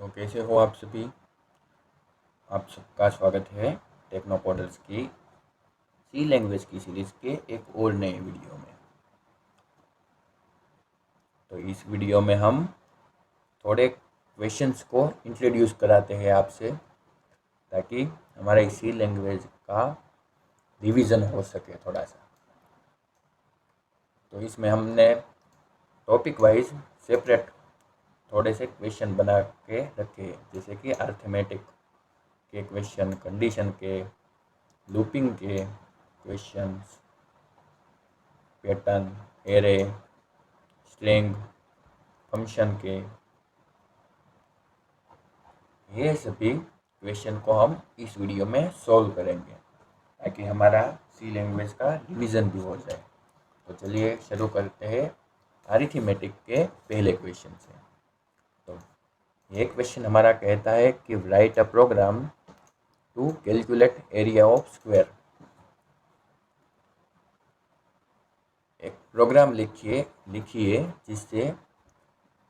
तो कैसे हो आप सभी। आप सबका स्वागत है टेक्नोपोडल्स की सी लैंग्वेज की सीरीज़ के एक और नए वीडियो में। तो इस वीडियो में हम थोड़े क्वेश्चंस को इंट्रोड्यूस कराते हैं आपसे, ताकि हमारा सी लैंग्वेज का रिवीजन हो सके थोड़ा सा। तो इसमें हमने टॉपिक वाइज सेपरेट थोड़े से क्वेश्चन बना के रखे हैं, जैसे कि अर्थमेटिक के क्वेश्चन, कंडीशन के, लूपिंग के questions, pattern, array, string, function के, ये सभी क्वेश्चन को हम इस वीडियो में सॉल्व करेंगे, ताकि हमारा सी लैंग्वेज का रिवीजन भी हो जाए। तो चलिए शुरू करते हैं अरिथमेटिक के पहले क्वेश्चन से। तो ये क्वेश्चन हमारा कहता है कि write a program to calculate area of square. एक प्रोग्राम लिखिए जिससे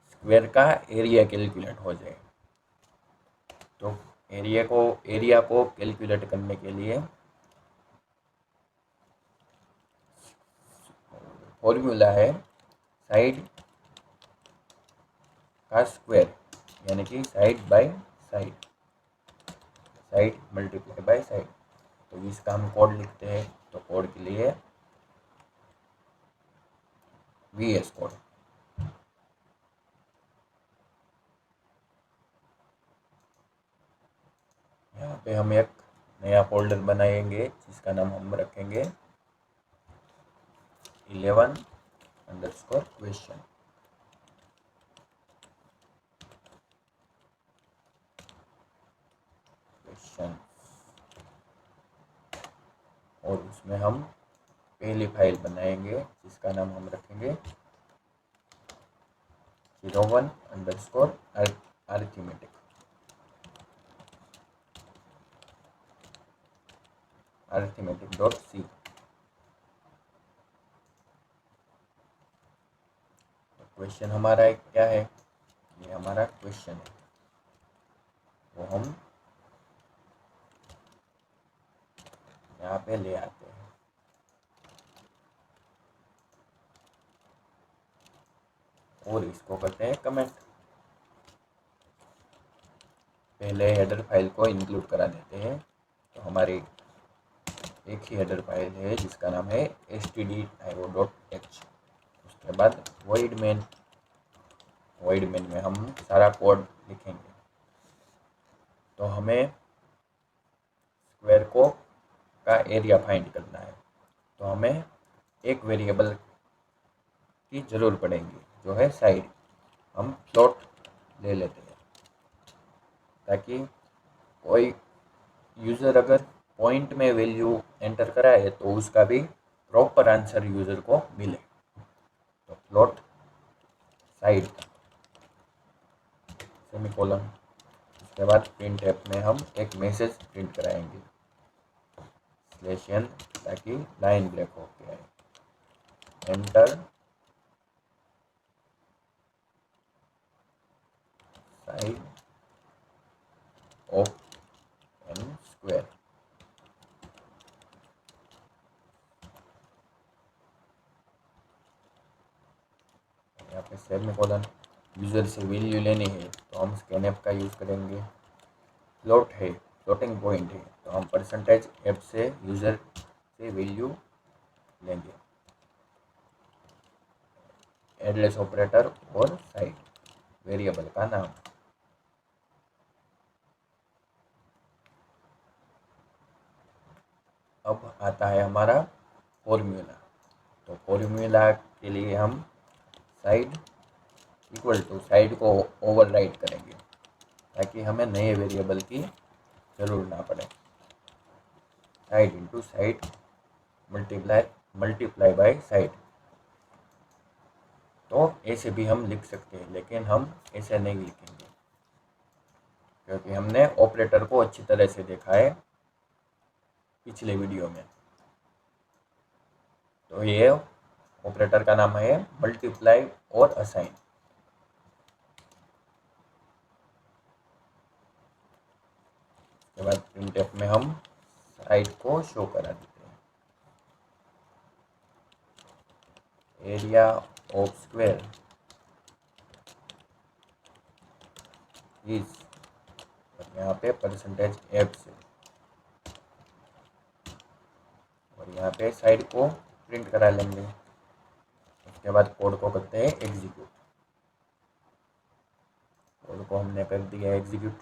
स्क्वायर का एरिया कैलकुलेट हो जाए। तो एरिया को कैलकुलेट करने के लिए फॉर्मूला है साइड का स्क्वायर, यानी कि side by side, side multiply by side. तो इसका हम कोड लिखते हैं। तो कोड के लिए VS कोड। यहाँ पे हम एक नया फोल्डर बनाएंगे जिसका नाम हम रखेंगे 11_question। और उसमें हम पहली फाइल बनाएंगे जिसका नाम हम रखेंगे 01_arithmetic। arithmetic.c। तो क्वेश्चन हमारा क्या है, ये हमारा क्वेश्चन है, वो हम यहाँ पे ले आते हैं। और इसको करते हैं कमेंट। पहले हेडर फाइल को इंक्लूड करा देते हैं। तो हमारी एक ही हेडर फाइल है जिसका नाम है stdio.h। उसके बाद void main में हम सारा कोड लिखेंगे। तो हमें स्क्वायर का एरिया फाइंड करना है। तो हमें एक वेरिएबल की ज़रूर पड़ेगी जो है साइड। हम प्लॉट ले लेते हैं, ताकि कोई यूज़र अगर पॉइंट में वैल्यू एंटर कराए तो उसका भी प्रॉपर आंसर यूज़र को मिले। तो प्लॉट साइड सेमीकोलन। उसके बाद प्रिंट ऐप में हम एक मैसेज प्रिंट कराएंगे /n, ताकि लाइन ब्रेक हो गया है। Enter side of n square. यहाँ पे सेमीकोलन। यूज़र से वैल्यू लेनी है तो हम स्कैनएप का यूज़ करेंगे। प्लॉट है, फ्लोटिंग पॉइंट है, तो हम %f से यूज़र से वैल्यू लेंगे। एडलेस ऑपरेटर और साइड वेरिएबल का नाम। अब आता है हमारा फॉर्मूला। तो फॉर्मूला के लिए हम साइड इक्वल टू साइड को ओवरराइट करेंगे, ताकि हमें नए वेरिएबल की ज़रूर ना पड़े। Side into side multiply by side. तो ऐसे भी हम लिख सकते हैं, लेकिन हम ऐसे नहीं लिखेंगे क्योंकि हमने ऑपरेटर को अच्छी तरह से देखा है पिछले वीडियो में। तो ये ऑपरेटर का नाम है मल्टीप्लाई और असाइन। उसके बाद प्रिंटफ में हम साइड को शो करा देते हैं। एरिया ऑफ स्क्वायर इज, यहाँ पे परसेंटेज एफ से, और यहाँ पे साइड को प्रिंट करा लेंगे। उसके बाद कोड को करते हैं एग्जीक्यूट। कोड को हमने कर दिया एग्जीक्यूट,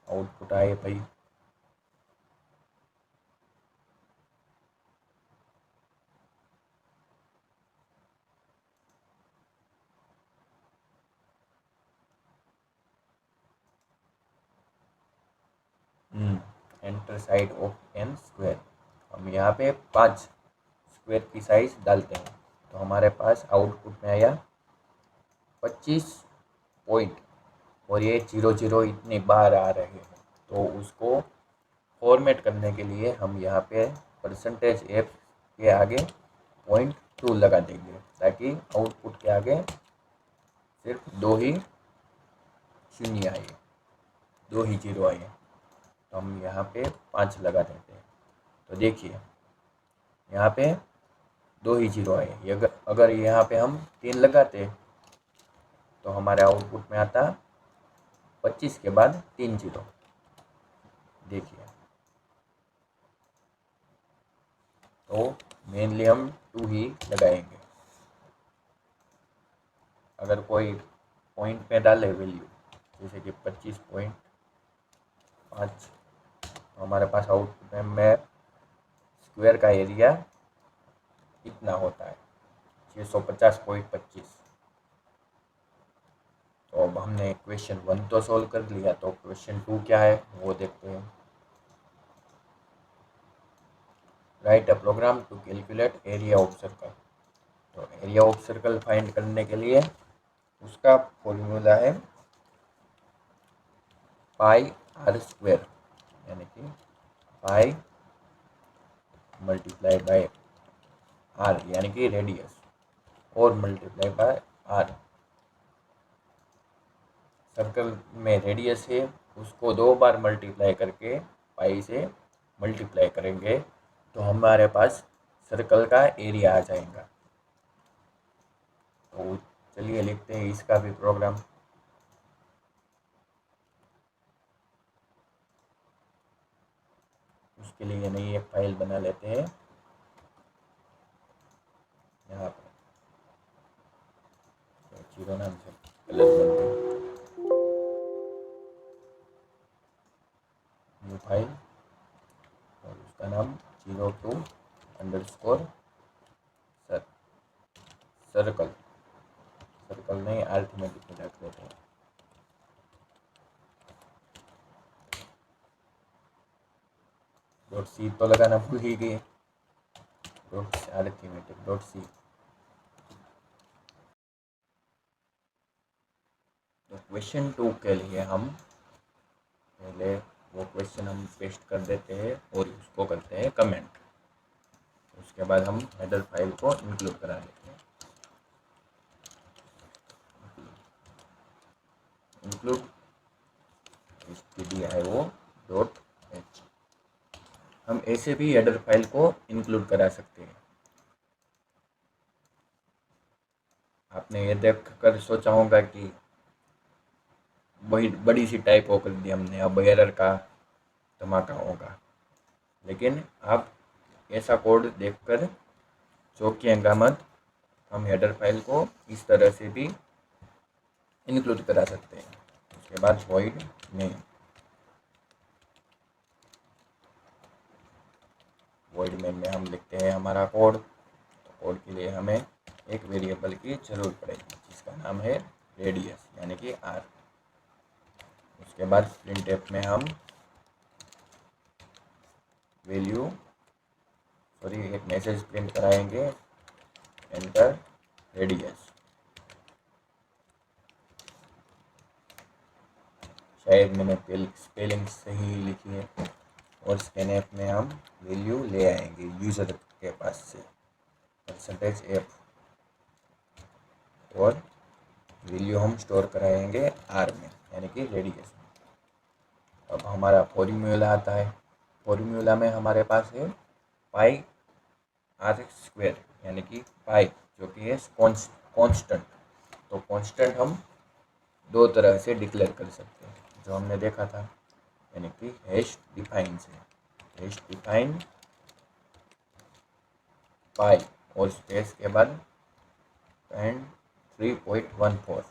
आउटपुट आए भाई। Enter side of n square, हम यहाँ पे 5 स्क्वायर की साइज डालते हैं, तो हमारे पास आउटपुट में आया 25 पॉइंट, और ये 00 इतनी बार आ रहे हैं। तो उसको फॉर्मेट करने के लिए हम यहाँ पे परसेंटेज एफ के आगे 0.2 लगा देंगे, ताकि आउटपुट के आगे सिर्फ 2 ही शून्य आए, 2 ही 0 आए। तो हम यहाँ पे 5 लगा देते हैं। तो देखिए यहाँ पे 2 ही 0 आए। अगर यहाँ पे हम 3 लगाते तो हमारे आउटपुट में आता 25 के बाद 3 0। देखिए, तो मेनली हम 2 ही लगाएंगे। अगर कोई पॉइंट में डाले वैल्यू, जैसे कि 25.5, तो हमारे पास आउटपुट में स्क्वायर का एरिया इतना होता है 650.25। तो अब हमने क्वेश्चन 1 तो सॉल्व कर लिया, तो क्वेश्चन 2 क्या है वो देखते हैं। Write a program to calculate area of circle. तो एरिया ऑफ सर्कल फाइंड करने के लिए उसका फॉर्मूला है पाई आर स्क्वायर, यानी कि पाई मल्टीप्लाई बाय आर, यानी कि रेडियस, और मल्टीप्लाई बाय आर। सर्कल में रेडियस है, उसको 2 बार मल्टीप्लाई करके पाई से मल्टीप्लाई करेंगे, तो हमारे पास सर्कल का एरिया आ जाएगा। तो चलिए लिखते हैं इसका भी प्रोग्राम। उसके लिए नई एक फाइल बना लेते हैं यहाँ पर, जीरो नाम से गलत बन गई न्यू फाइल, और उसका नाम 02_ सर्कल, सर्कल नहीं अरिथमेटिक में रख देते हैं। डॉट सी तो लगाना भूल ही गए, डॉट अरिथमेटिक डॉट सी। तो क्वेश्चन 2 के लिए हम पहले वो क्वेश्चन हम पेस्ट कर देते हैं और उसको करते हैं कमेंट। उसके बाद हम हेडर फाइल को इंक्लूड करा देते हैं। Include stdio.h। हम ऐसे भी हेडर फाइल को इंक्लूड करा सकते हैं। आपने ये देख कर सोचा होगा कि बड़ी सी टाइप कर दी हमने, अब एरर का धमाका होगा। लेकिन आप ऐसा कोड देखकर चौंकिएगा मत, हम हेडर फाइल को इस तरह से भी इंक्लूड करा सकते हैं। उसके बाद वॉइड नेम, वॉइड नेम में हम लिखते हैं हमारा कोड। तो कोड के लिए हमें एक वेरिएबल की ज़रूरत पड़ेगी जिसका नाम है रेडियस, यानी कि आर। उसके बाद प्रिंटफ में हम वैल्यू एक मैसेज प्रिंट कराएंगे, एंटर रेडियस। शायद मैंने स्पेलिंग सही लिखी है। और स्कैनफ में हम वैल्यू ले आएंगे यूज़र के पास से, परसेंटेज एफ, और वैल्यू हम स्टोर कराएंगे आर में, यानी कि रेडियस में। अब हमारा फॉर्मूला आता है। फॉर्मूला में हमारे पास है पाई आर स्क्वायर, यानी कि पाई जो कि है कांस्टेंट। तो कांस्टेंट हम दो तरह से डिक्लेयर कर सकते हैं जो हमने देखा था, यानी कि हैश डिफाइन से। हैश डिफाइन पाई और स्पेस के बाद एंड 3.14,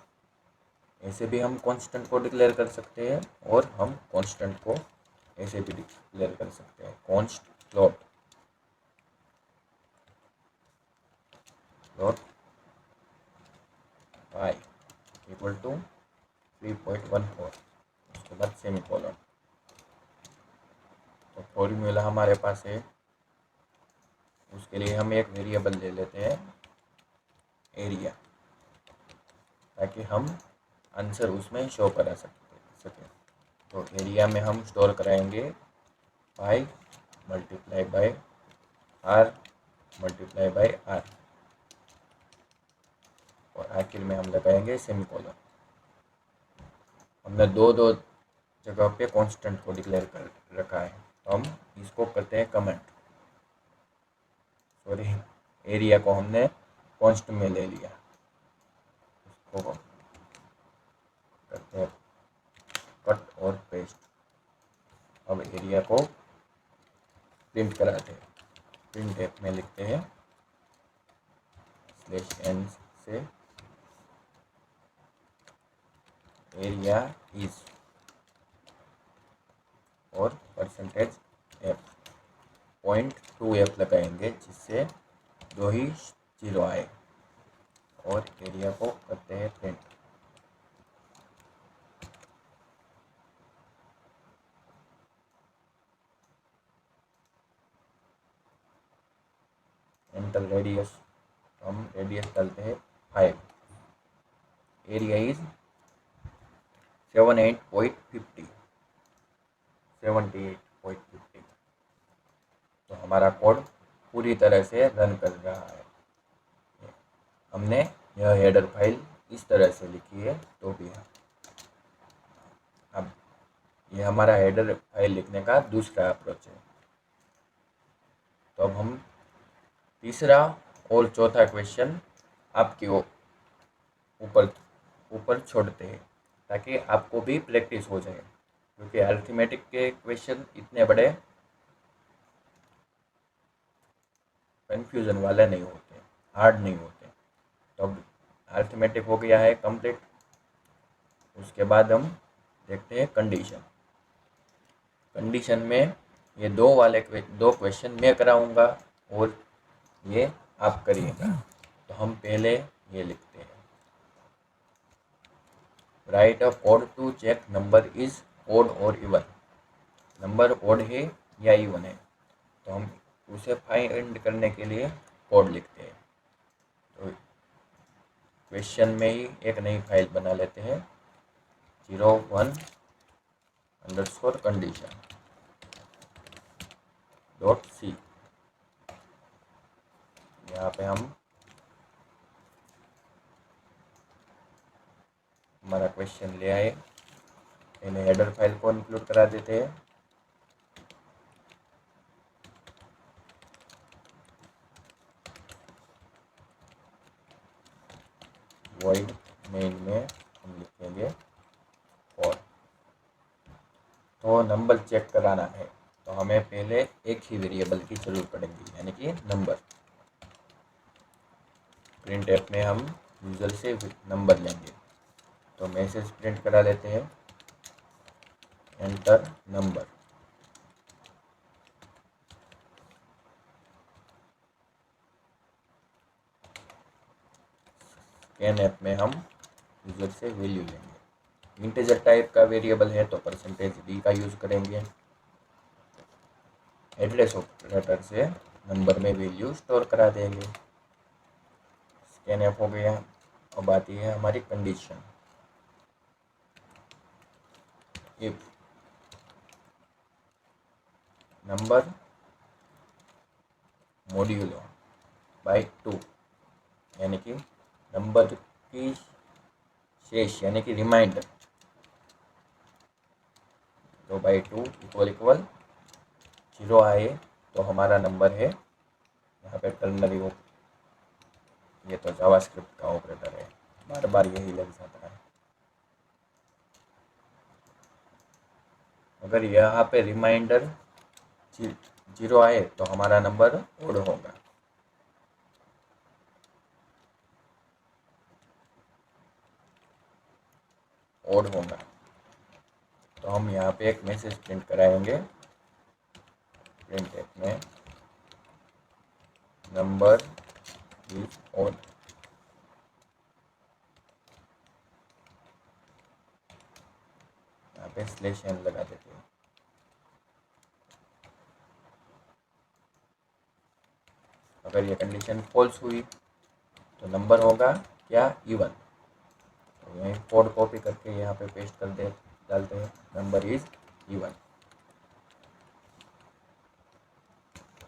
ऐसे भी हम कांस्टेंट को डिक्लेयर कर सकते हैं और हम कांस्टेंट को ऐसे भी डिक्लेयर कर सकते हैं, const float pi equal to 3.14, उसके बाद सेमीकोलन। तो फॉर्मूला हमारे पास है, उसके लिए हम एक वेरिएबल ले लेते हैं एरिया, ताकि हम आंसर उसमें शो करा सकें। तो एरिया में हम स्टोर कराएंगे pi multiply by r multiply by r, और आखिर में हम लगाएंगे सेमीकोलन। हमने दो जगह पे कांस्टेंट को डिक्लेयर कर रखा है, तो हम इसको करते हैं कमेंट। सॉरी, एरिया को हमने कांस्ट में ले लिया, उसको करते हैं कट और पेस्ट। अब एरिया को प्रिंट कराते हैं। प्रिंट एफ में लिखते हैं /n से एरिया इज और %f 0.2f लगाएंगे, जिससे दो ही 0 आए, और एरिया को करते हैं प्रिंट। एंटर रेडियस, हम रेडियस डालते हैं 5। Area is 78.50। तो हमारा कोड पूरी तरह से रन कर रहा है। हमने यह हेडर फाइल इस तरह से लिखी है, तो भी है। अब ये हमारा हेडर फाइल लिखने का दूसरा अप्रोच है। तो अब हम तीसरा और चौथा क्वेश्चन आपके ऊपर छोड़ते हैं, ताकि आपको भी प्रैक्टिस हो जाए, क्योंकि अरिथमेटिक के क्वेश्चन इतने बड़े कन्फ्यूजन वाले नहीं होते, हार्ड नहीं होते। तो अब अरिथमेटिक हो गया है कंप्लीट। उसके बाद हम देखते हैं कंडीशन। कंडीशन में ये दो क्वेश्चन मैं कराऊंगा और ये आप करिएगा। तो हम पहले ये लिखते हैं, write a code to check number is odd और इवन। नंबर ओड है या इवन है, तो हम उसे फाइंड करने के लिए कोड लिखते हैं। तो क्वेश्चन में ही एक नई फाइल बना लेते हैं, 01_condition.c। यहाँ पे हम हमारा क्वेश्चन ले आए, इन्हें हेडर फाइल को इंक्लूड करा देते हैं। वॉइड मेन में हम लिखेंगे और तो नंबर चेक कराना है, तो हमें पहले एक ही वेरिएबल की जरूरत पड़ेगी, यानी कि नंबर। प्रिंट ऐप में हम यूजर से नंबर लेंगे, तो मैसेज प्रिंट करा लेते हैं, एंटर नंबर। स्कैन ऐप में हम यूजर से वैल्यू लेंगे। इंटीजर टाइप का वेरिएबल है तो %d का यूज करेंगे। एड्रेस ऑपरेटर से नंबर में वैल्यू स्टोर करा देंगे। स्कैन ऐप हो गया। अब आती है हमारी condition, if number modulo by 2, यानी कि नंबर की शेष यानी कि रिमाइंडर तो बाई 2 इक्वल 0 आए तो हमारा नंबर है यहाँ पे टर्नरी। ये तो जावास्क्रिप्ट का ऑपरेटर है, बार बार यही लग जाता है। अगर यहाँ पे रिमाइंडर 0 आए तो हमारा नंबर ओड होगा। ओड होगा तो हम यहाँ पे एक मैसेज प्रिंट कराएंगे, प्रिंट एफ में नंबर इज ओड। यहाँ पे स्लैश एन लगा देते हैं। अगर ये कंडीशन फॉल्स हुई तो नंबर होगा क्या, इवन। तो यही कोड कॉपी करके यहाँ पे पेस्ट कर दे डालते हैं, नंबर इज इवन।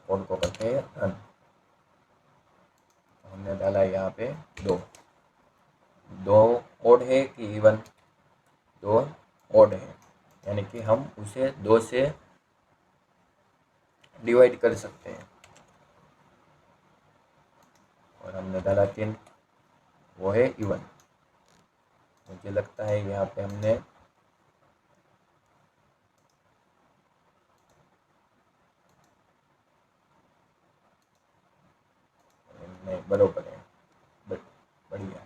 कोड को करते हैं रन। हमने डाला यहाँ पे दो ओड है कि इवन, 2 ओड है, यानी कि हम उसे 2 से डिवाइड कर सकते हैं। और हमने डाला 3, वो है इवन। मुझे लगता है यहाँ पे हमने नहीं, बरोबर है, बढ़िया।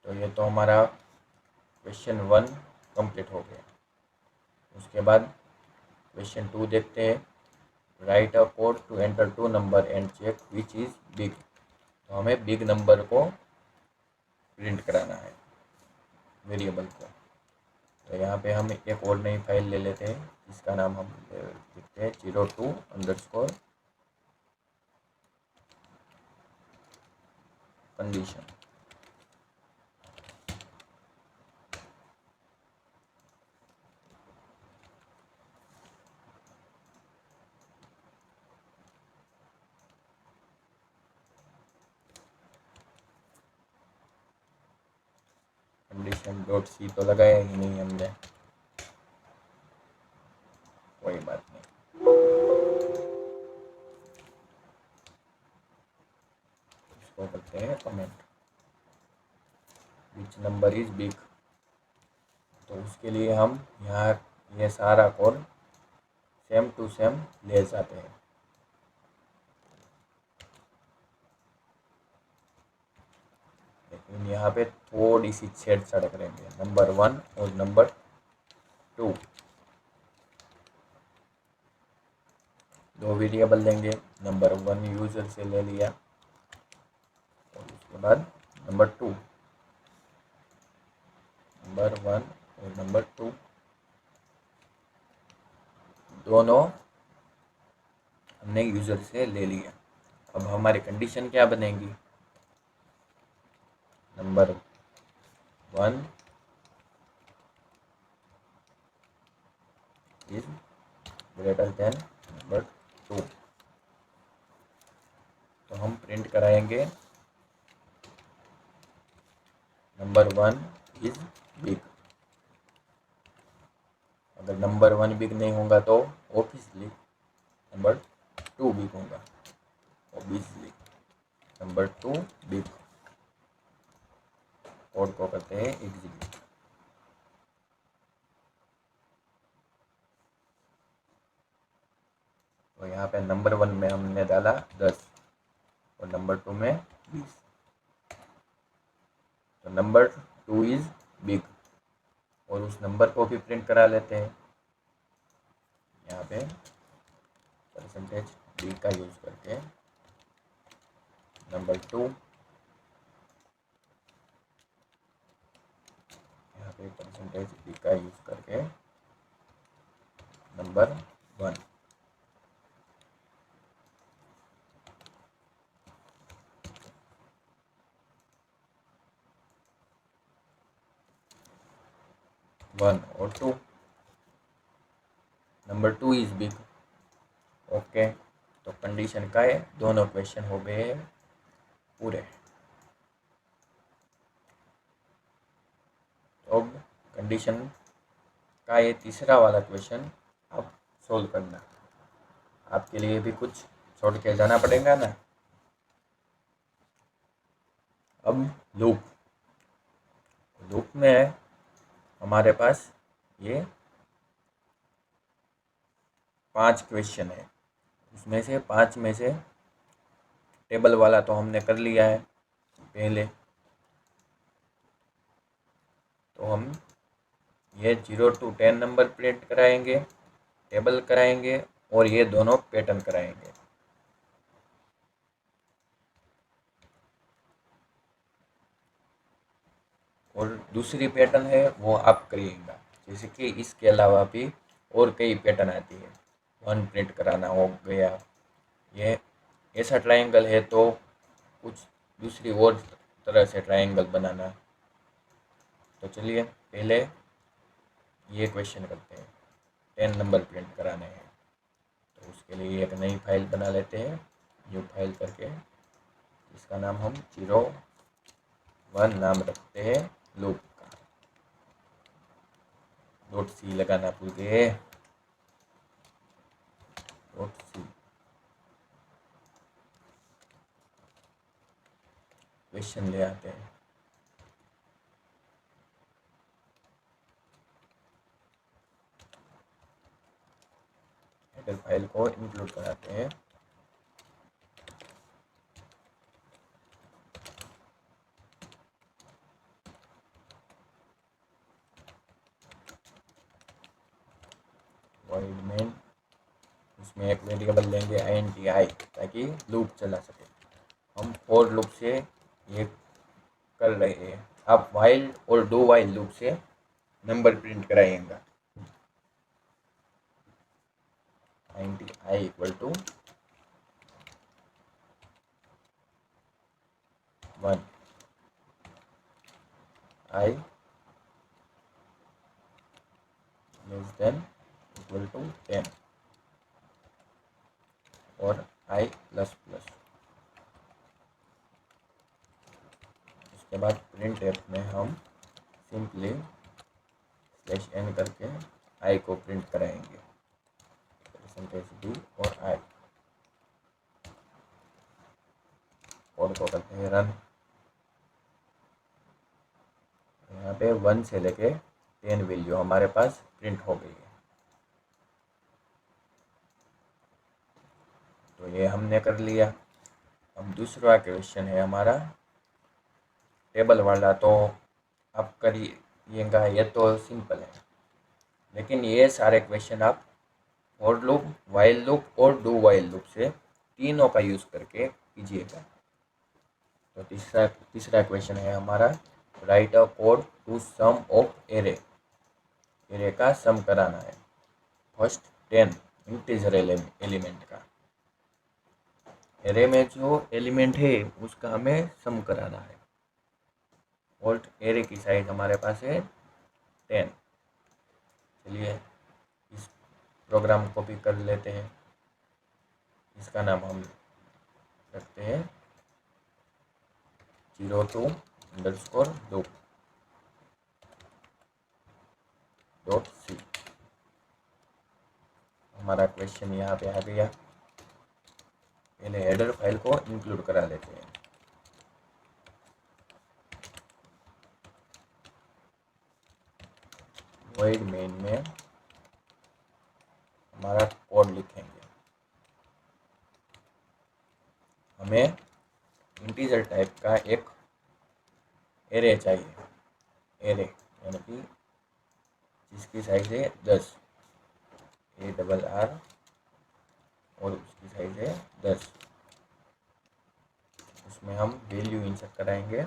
तो ये तो हमारा क्वेश्चन 1 कंप्लीट हो गया। उसके बाद क्वेश्चन 2 देखते हैं। Write a code to enter 2 number and check which is big. तो हमें बिग नंबर को प्रिंट कराना है, वेरिएबल को। तो यहाँ पे हम एक और नई फाइल ले लेते हैं, इसका नाम हम लिखते हैं 02_ कंडीशन। कंडीशन डॉट सी तो लगाया ही नहीं हमने, कोई बात नहीं। इसको करते हैं comment, which number is big. तो उसके लिए हम यहाँ ये सारा कोड सेम टू सेम ले जाते हैं। लेकिन यहाँ पे थोड़ी सी छेड़छाड़ करेंगे, नंबर 1 और नंबर 2 दो वेरिएबल लेंगे। नंबर 1 यूजर से ले लिया और उसके बाद नंबर 1 और नंबर 2 दोनों हमने यूजर से ले लिया। अब हमारी कंडीशन क्या बनेगी, number 1 is greater than number 2। तो हम प्रिंट कराएंगे नंबर 1 इज बिग। अगर नंबर 1 बिग नहीं होगा तो ऑब्वियसली नंबर 2 बिग होगा, ऑब्वियसली नंबर 2 बिग। कोड को करते हैं एग्जीक्यूट। तो यहाँ पे नंबर 1 में हमने डाला 10 और नंबर 2 में 20। तो नंबर 2 इज बिग और उस नंबर को भी प्रिंट करा लेते हैं। यहाँ पे परसेंटेज बी का यूज करके नंबर 2, यहाँ पे परसेंटेज बी का यूज करके नंबर 1। और 2, नंबर 2 इज बिग। ओके, तो कंडीशन का है, दोनों क्वेश्चन हो गए पूरे। तो अब कंडीशन का ये तीसरा वाला क्वेश्चन आप सोल्व करना। आपके लिए भी कुछ छोड़ के जाना पड़ेगा ना। अब लूप में हमारे पास ये 5 क्वेश्चन है। उसमें से 5 में से टेबल वाला तो हमने कर लिया है पहले, तो हम ये 0 to 10 नंबर प्रिंट कराएंगे, टेबल कराएंगे और ये दोनों पैटर्न कराएंगे। और दूसरी पैटर्न है वो आप करिएगा, जैसे कि इसके अलावा भी और कई पैटर्न आती है। 1 प्रिंट कराना हो गया, ये ऐसा ट्रायंगल है तो कुछ दूसरी और तरह से ट्रायंगल बनाना। तो चलिए पहले ये क्वेश्चन करते हैं। 10 नंबर प्रिंट कराने हैं, तो उसके लिए एक नई फाइल बना लेते हैं, न्यू फाइल करके। इसका नाम हम 0 1 नाम रखते हैं लूप का। .c लगाना भूल गए, .c। क्वेश्चन ले आते हैं। हेडर फाइल को इंक्लूड कराते हैं। वॉइड मेन, उसमें एक वेरिएबल लेंगे int ताकि लूप चला सके। हम फॉर लूप से ये कर रहे हैं, आप वाइल और डू वाइल लूप से नंबर प्रिंट कराइएगा। int i equal to 1, i less than equal to 10 और i प्लस प्लस। उसके बाद प्रिंट एफ में हम सिंपली /n करके i को प्रिंट कराएंगे, %d और i। कोड को करते हैं रन। यहाँ पे 1 से लेके 10 वैल्यू हमारे पास प्रिंट हो गई है। तो ये हमने कर लिया। अब दूसरा क्वेश्चन है हमारा टेबल वाला, तो आप करिएगा, ये तो सिंपल है। लेकिन ये सारे क्वेश्चन आप फॉर लूप, वाइल लूप और डू वाइल लूप से तीनों का यूज़ करके कीजिएगा। तो तीसरा क्वेश्चन है हमारा write a code to sum of array. Array का सम कराना है, फर्स्ट 10 इंटीजर एलिमेंट का। एरे में जो एलिमेंट है उसका हमें सम कराना है। और एरे की साइज हमारे पास है 10। चलिए इस प्रोग्राम को भी कर लेते हैं। इसका नाम हम रखते हैं 02_loop.c। हमारा क्वेश्चन यहाँ पे आ गया। पहले हेडर फाइल को इंक्लूड करा लेते हैं। वॉइड मेन में हमारा कोड लिखेंगे। हमें इंटीजर टाइप का एक एरे चाहिए, एरे यानी कि जिसकी साइज है 10, ARR और उसकी साइज है 10। उसमें हम वैल्यू इंसर्ट कराएंगे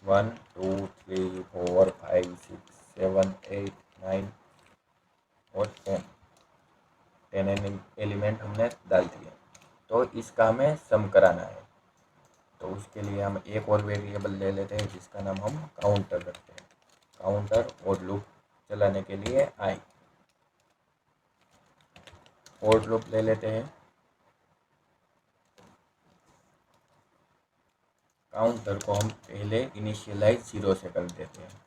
1 2 3 4 5 6 7 8 9 और 10 एलिमेंट हमने डाल दिए। तो इसका हमें सम कराना है। तो उसके लिए हम एक और वेरिएबल ले लेते हैं जिसका नाम हम काउंटर रखते हैं। काउंटर और लूप चलाने के लिए i। और लूप ले लेते हैं। काउंटर को हम पहले इनिशियलाइज 0 से कर देते हैं।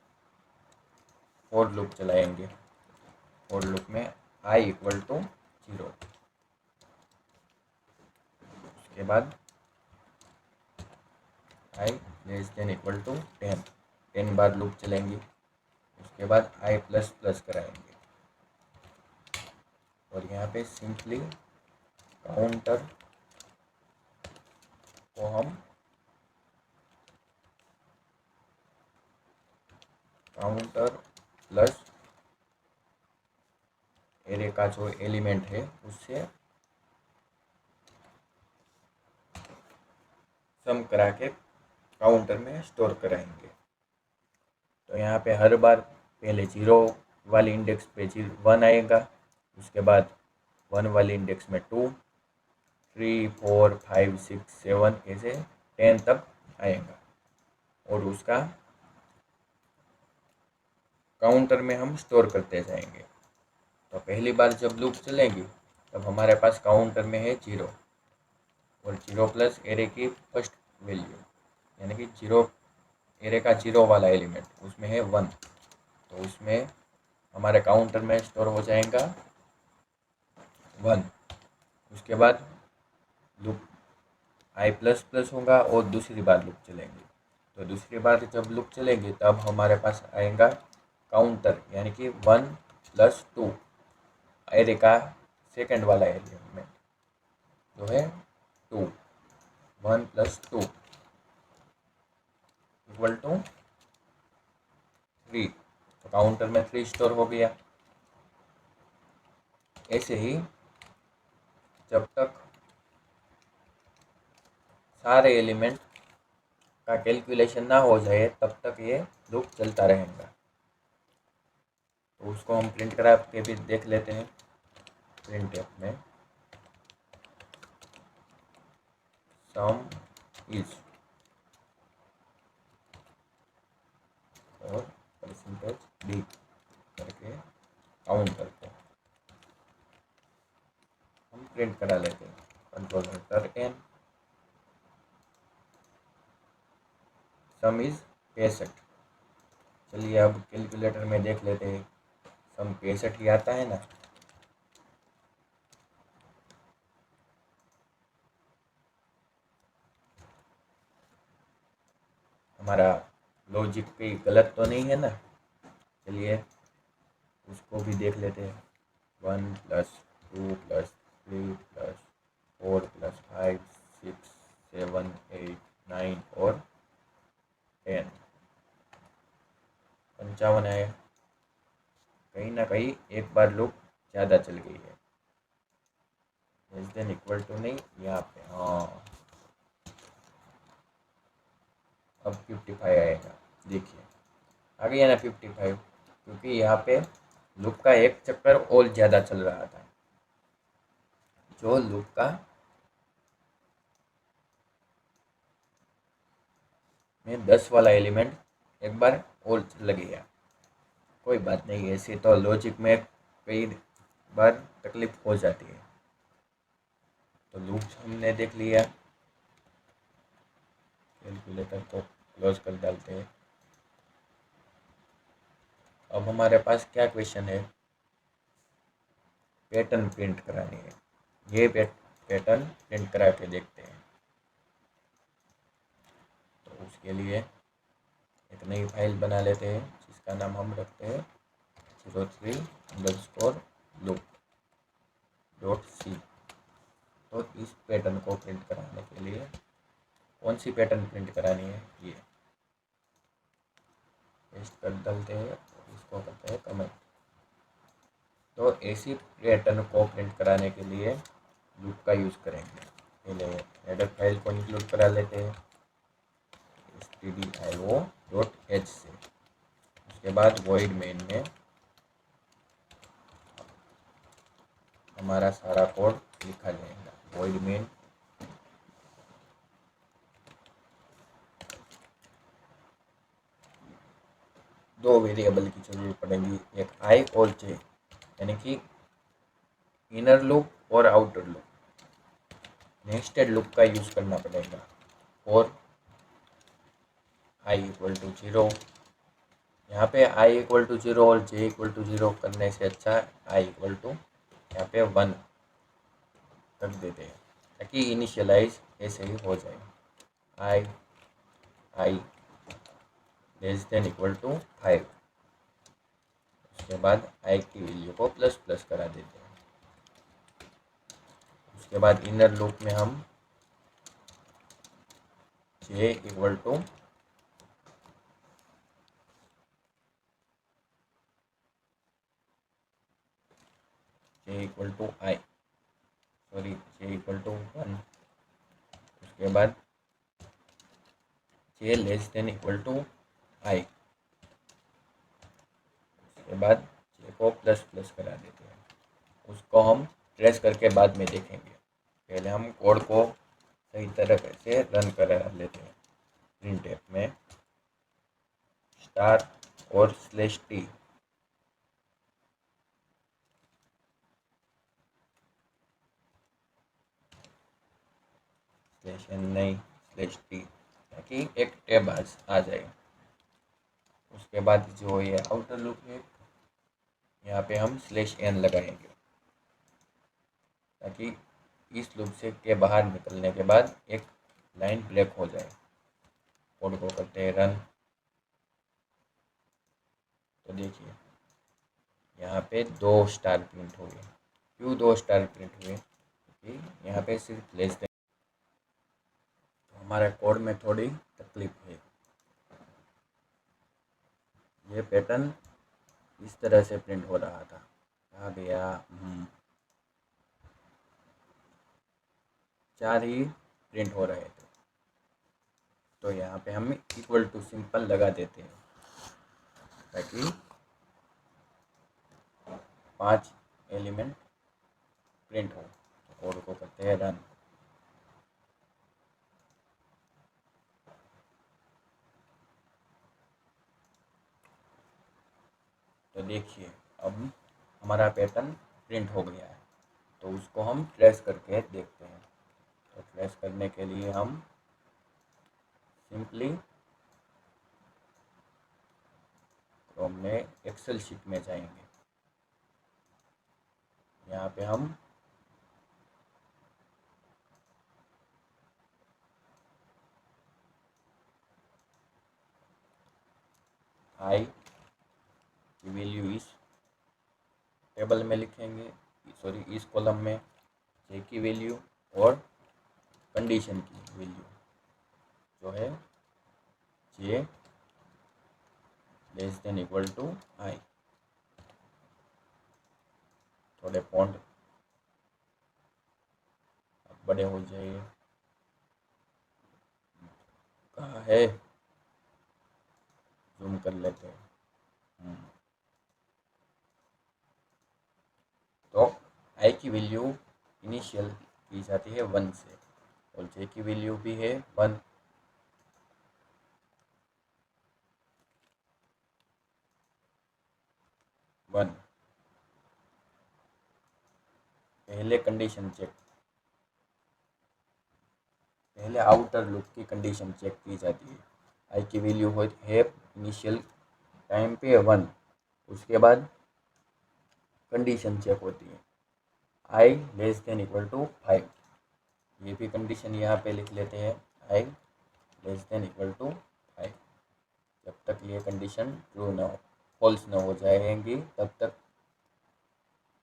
फॉर लूप चलाएंगे। फॉर लूप में i इक्वल टू 0, उसके बाद i less than equal to 10 बार लूप चलेंगे। उसके बाद i प्लस प्लस कराएंगे और यहाँ पे सिंपली काउंटर को हम काउंटर प्लस एरे का जो एलिमेंट है उससे सम करा के काउंटर में स्टोर कराएंगे। तो यहाँ पे हर बार पहले 0 वाली इंडेक्स पे 1 आएगा, उसके बाद 1 वाली इंडेक्स में 2, 3, 4, 5, 6, 7 ऐसे 10 तक आएगा और उसका काउंटर में हम स्टोर करते जाएंगे। तो पहली बार जब लूप चलेगी तब हमारे पास काउंटर में है 0 और 0 प्लस एरे की फर्स्ट वैल्यू, यानी कि 0 एरे का 0 वाला एलिमेंट उसमें है 1, तो उसमें हमारे काउंटर में स्टोर हो जाएगा 1। उसके बाद लूप i प्लस प्लस होगा और दूसरी बार लूप चलेंगे। तो दूसरी बार जब लूप चलेंगे तब हमारे पास आएगा काउंटर, यानी कि 1 प्लस 2 एरे का सेकेंड वाला एलिमेंट जो है 2, 1 प्लस 2 इक्वल टू 3। तो काउंटर में 3 स्टोर हो गया। ऐसे ही जब तक सारे एलिमेंट का कैलकुलेशन ना हो जाए तब तक ये लूप चलता रहेगा। तो उसको हम प्रिंट करा के भी देख लेते हैं। प्रिंट एफ में सम इज और परसेंटेज डी करके काउंटर को हम प्रिंट करा लेते हैं। Control enter n. Sum is 65। चलिए अब कैलकुलेटर में देख लेते हैं। सम 65 ही आता है ना। हमारा लॉजिक कहीं गलत तो नहीं है ना। चलिए उसको भी देख लेते हैं। 1 प्लस 2 प्लस 3 प्लस 4 प्लस 5 6 7 8 9 और 10, 55 आया। कहीं ना कहीं एक बार लूप ज़्यादा चल गई है। लेस देन इक्वल टू नहीं, यहाँ पे हाँ अब 55 आएगा। देखिए आ गया ना 55, क्योंकि यहाँ पे लूप का एक चक्कर और ज़्यादा चल रहा था। जो लूप का में 10 वाला एलिमेंट एक बार और लग गया। कोई बात नहीं, ऐसे तो लॉजिक में कई बार तकलीफ हो जाती है। तो लूप हमने देख लिया। कैलकुलेटर को क्लोज कर डालते हैं। अब हमारे पास क्या क्वेश्चन है, पैटर्न प्रिंट करानी है। ये पैटर्न प्रिंट करा के देखते हैं। तो उसके लिए एक नई फाइल बना लेते हैं जिसका नाम हम रखते हैं 03_loop.c। तो इस पैटर्न को प्रिंट कराने के लिए कौन सी पैटर्न प्रिंट करानी है, ये पेस्ट कर डालते हैं और इसको करते हैं कमेंट। तो ऐसी पैटर्न को प्रिंट कराने के लिए लूप का यूज़ करेंगे। पहले हेडर फाइल को इंक्लूड करा लेते हैं stdio.h से। उसके बाद void main में हमारा सारा कोड लिखा जाएगा। void main दो वेरिएबल की जरूरत पड़ेगी, एक i और j, यानी कि इनर लूप और आउटर लूप। नेस्टेड लूप का यूज़ करना पड़ेगा और आई इक्वल टू 0। यहाँ पे आई इक्वल टू 0 और जे इक्वल टू 0 करने से अच्छा आई इक्वल टू यहाँ पे 1 रख देते हैं ताकि इनिशियलाइज ऐसे ही हो जाए। आई आई लेस देन इक्वल टू 5। उसके बाद आई की वैल्यू को प्लस प्लस करा देते हैं। उसके बाद इनर लूप में हम J equal to I, sorry J equal to 1। उसके बाद J less than equal to I. उसके बाद जे को प्लस प्लस करा देते हैं। उसको हम ट्रेस करके बाद में देखेंगे। पहले हम कोड को सही तरह से रन करा लेते हैं। प्रिंटफ में स्टार और /t /n नहीं /t ताकि एक टैब आ जाए। उसके बाद जो ये आउटर लूप है यहाँ पे हम /n लगाएंगे ताकि इस लूप से के बाहर निकलने के बाद एक लाइन ब्रेक हो जाए। कोड को करते हैं रन। तो देखिए यहाँ पे 2 स्टार प्रिंट हो गए। क्यों 2 स्टार प्रिंट हुए? क्योंकि यहाँ पे सिर्फ लेस देन, तो हमारे कोड में थोड़ी तकलीफ है। ये पैटर्न इस तरह से प्रिंट हो रहा था। कहाँ गया? 4 ही प्रिंट हो रहे थे। तो यहाँ पे हम इक्वल टू सिंपल लगा देते हैं ताकि 5 एलिमेंट प्रिंट हो। तो कोड को करते हैं रन। तो देखिए अब हमारा पैटर्न प्रिंट हो गया है। तो उसको हम ट्रेस करके देखते हैं। तो ट्रेस करने के लिए हम सिंपली क्रोम में एक्सेल शीट में जाएंगे। यहाँ पे हम आई की वैल्यू इस टेबल में लिखेंगे, सॉरी इस कॉलम में जे की वैल्यू और कंडीशन की वैल्यू जो है जे लेस देन इक्वल टू आई। थोड़े फॉन्ट बड़े हो जाइए। कहाँ है? जूम कर लेते हैं। तो आई की वैल्यू इनिशियल की जाती है 1 से और जे की वैल्यू भी है 1। पहले कंडीशन चेक, पहले आउटर लूप की कंडीशन चेक की जाती है। आई की वैल्यू है इनिशियल टाइम पे 1। उसके बाद कंडीशन चेक होती है आई लेस देन इक्वल टू 5। ये भी कंडीशन यहाँ पे लिख लेते हैं आई लेस देन इक्वल टू 5। जब तक ये कंडीशन ट्रू ना हो, फॉल्स ना हो जाएंगी, तब तक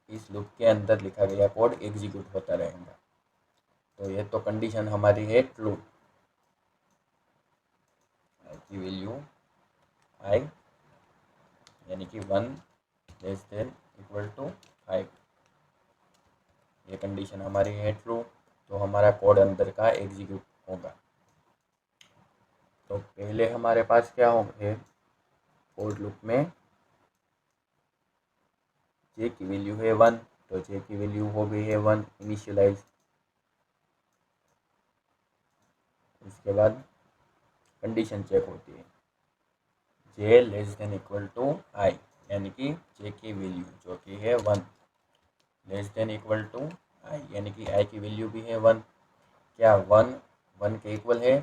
इस लूप के अंदर लिखा गया कोड एग्जीक्यूट होता रहेगा। तो ये तो कंडीशन हमारी है ट्रू। आई की वैल्यू आई यानी कि 1 लेस देन इक्वल टू 5। ये कंडीशन हमारी है ट्रू, तो हमारा कोड अंदर का एग्जीक्यूट होगा। तो पहले हमारे पास क्या होंगे फॉर लूप में जे की वैल्यू है 1, तो जे की वैल्यू हो गई है 1 इनिशियलाइज। उसके बाद कंडीशन चेक होती है जे लेस देन इक्वल टू आई यानी कि जे की वैल्यू जो कि है 1 लेस देन इक्वल टू आई यानी कि आई की वैल्यू भी है 1। क्या 1 1 के इक्वल है?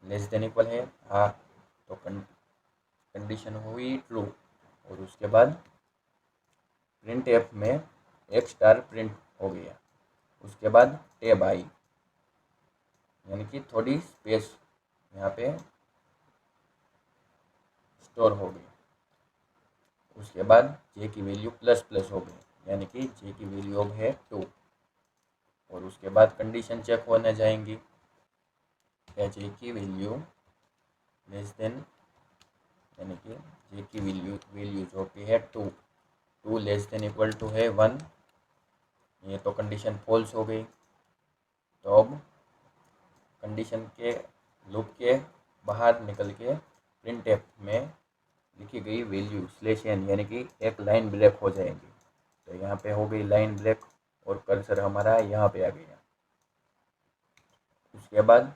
लेस देन इक्वल है? हाँ, तो कंडीशन हुई ट्रू, और उसके बाद प्रिंट एफ में एक स्टार प्रिंट हो गया। उसके बाद टेब आई, यानी कि थोड़ी स्पेस यहाँ पे स्टोर हो गई। उसके बाद जे की वैल्यू प्लस प्लस हो गई, यानी कि जे की वैल्यू अब है 2। और उसके बाद कंडीशन चेक होने जाएंगी, क्या जे की वैल्यू लेस देन, यानी कि जे की वैल्यू जो कि है 2 लेस देन इक्वल टू है 1। ये तो कंडीशन फॉल्स हो गई। तो अब कंडीशन के लूप के बाहर निकल के प्रिंट एफ में लिखी गई वैल्यू स्लैश एन, यानी कि एक लाइन ब्रेक हो जाएगी। तो यहाँ पे हो गई लाइन ब्रेक और कर्सर हमारा यहाँ पे आ गया। उसके बाद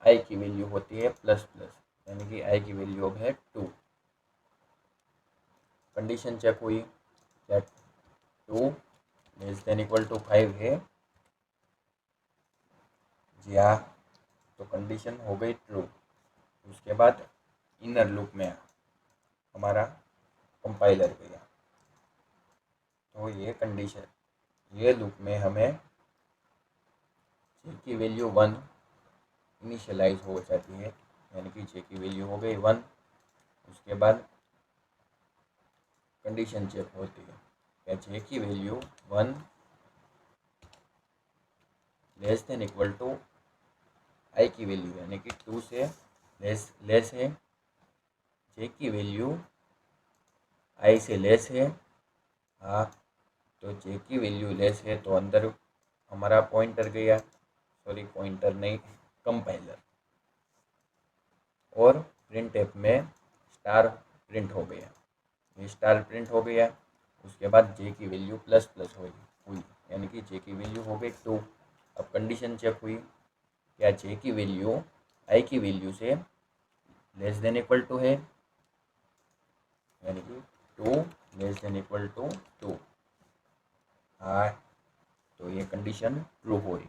आई की वैल्यू होती है प्लस प्लस, यानी कि आई की वैल्यू अब है 2। कंडीशन चेक हुई, क्या 2 लेस देन इक्वल टू 5 है? जी हाँ, तो कंडीशन हो गई ट्रू। उसके बाद इनर लूप में हमारा कंपाइलर गया। तो ये कंडीशन, ये लूप में हमें जे की वैल्यू 1 इनिशियलाइज हो जाती है, यानी कि जे की वैल्यू हो गई 1। उसके बाद कंडीशन चेक होती है, क्या जे की value 1 less than equal to I की वैल्यू, यानी कि 2 से लेस है। जे की वैल्यू आई से लेस है, हाँ, तो जे की वैल्यू लेस है तो अंदर हमारा पॉइंटर गया, सॉरी पॉइंटर नहीं, कंपाइलर, और प्रिंट एफ में स्टार प्रिंट हो गया। ये स्टार प्रिंट हो गया। उसके बाद जे की वैल्यू प्लस प्लस हुई, यानी कि जे की वैल्यू हो गई 2। अब कंडीशन चेक हुई, क्या जे की वैल्यू आई की वैल्यू से लेस देन इक्वल टू है, यानी कि 2 लेस देन इक्वल टू 2, हाँ, तो ये कंडीशन ट्रू हुई।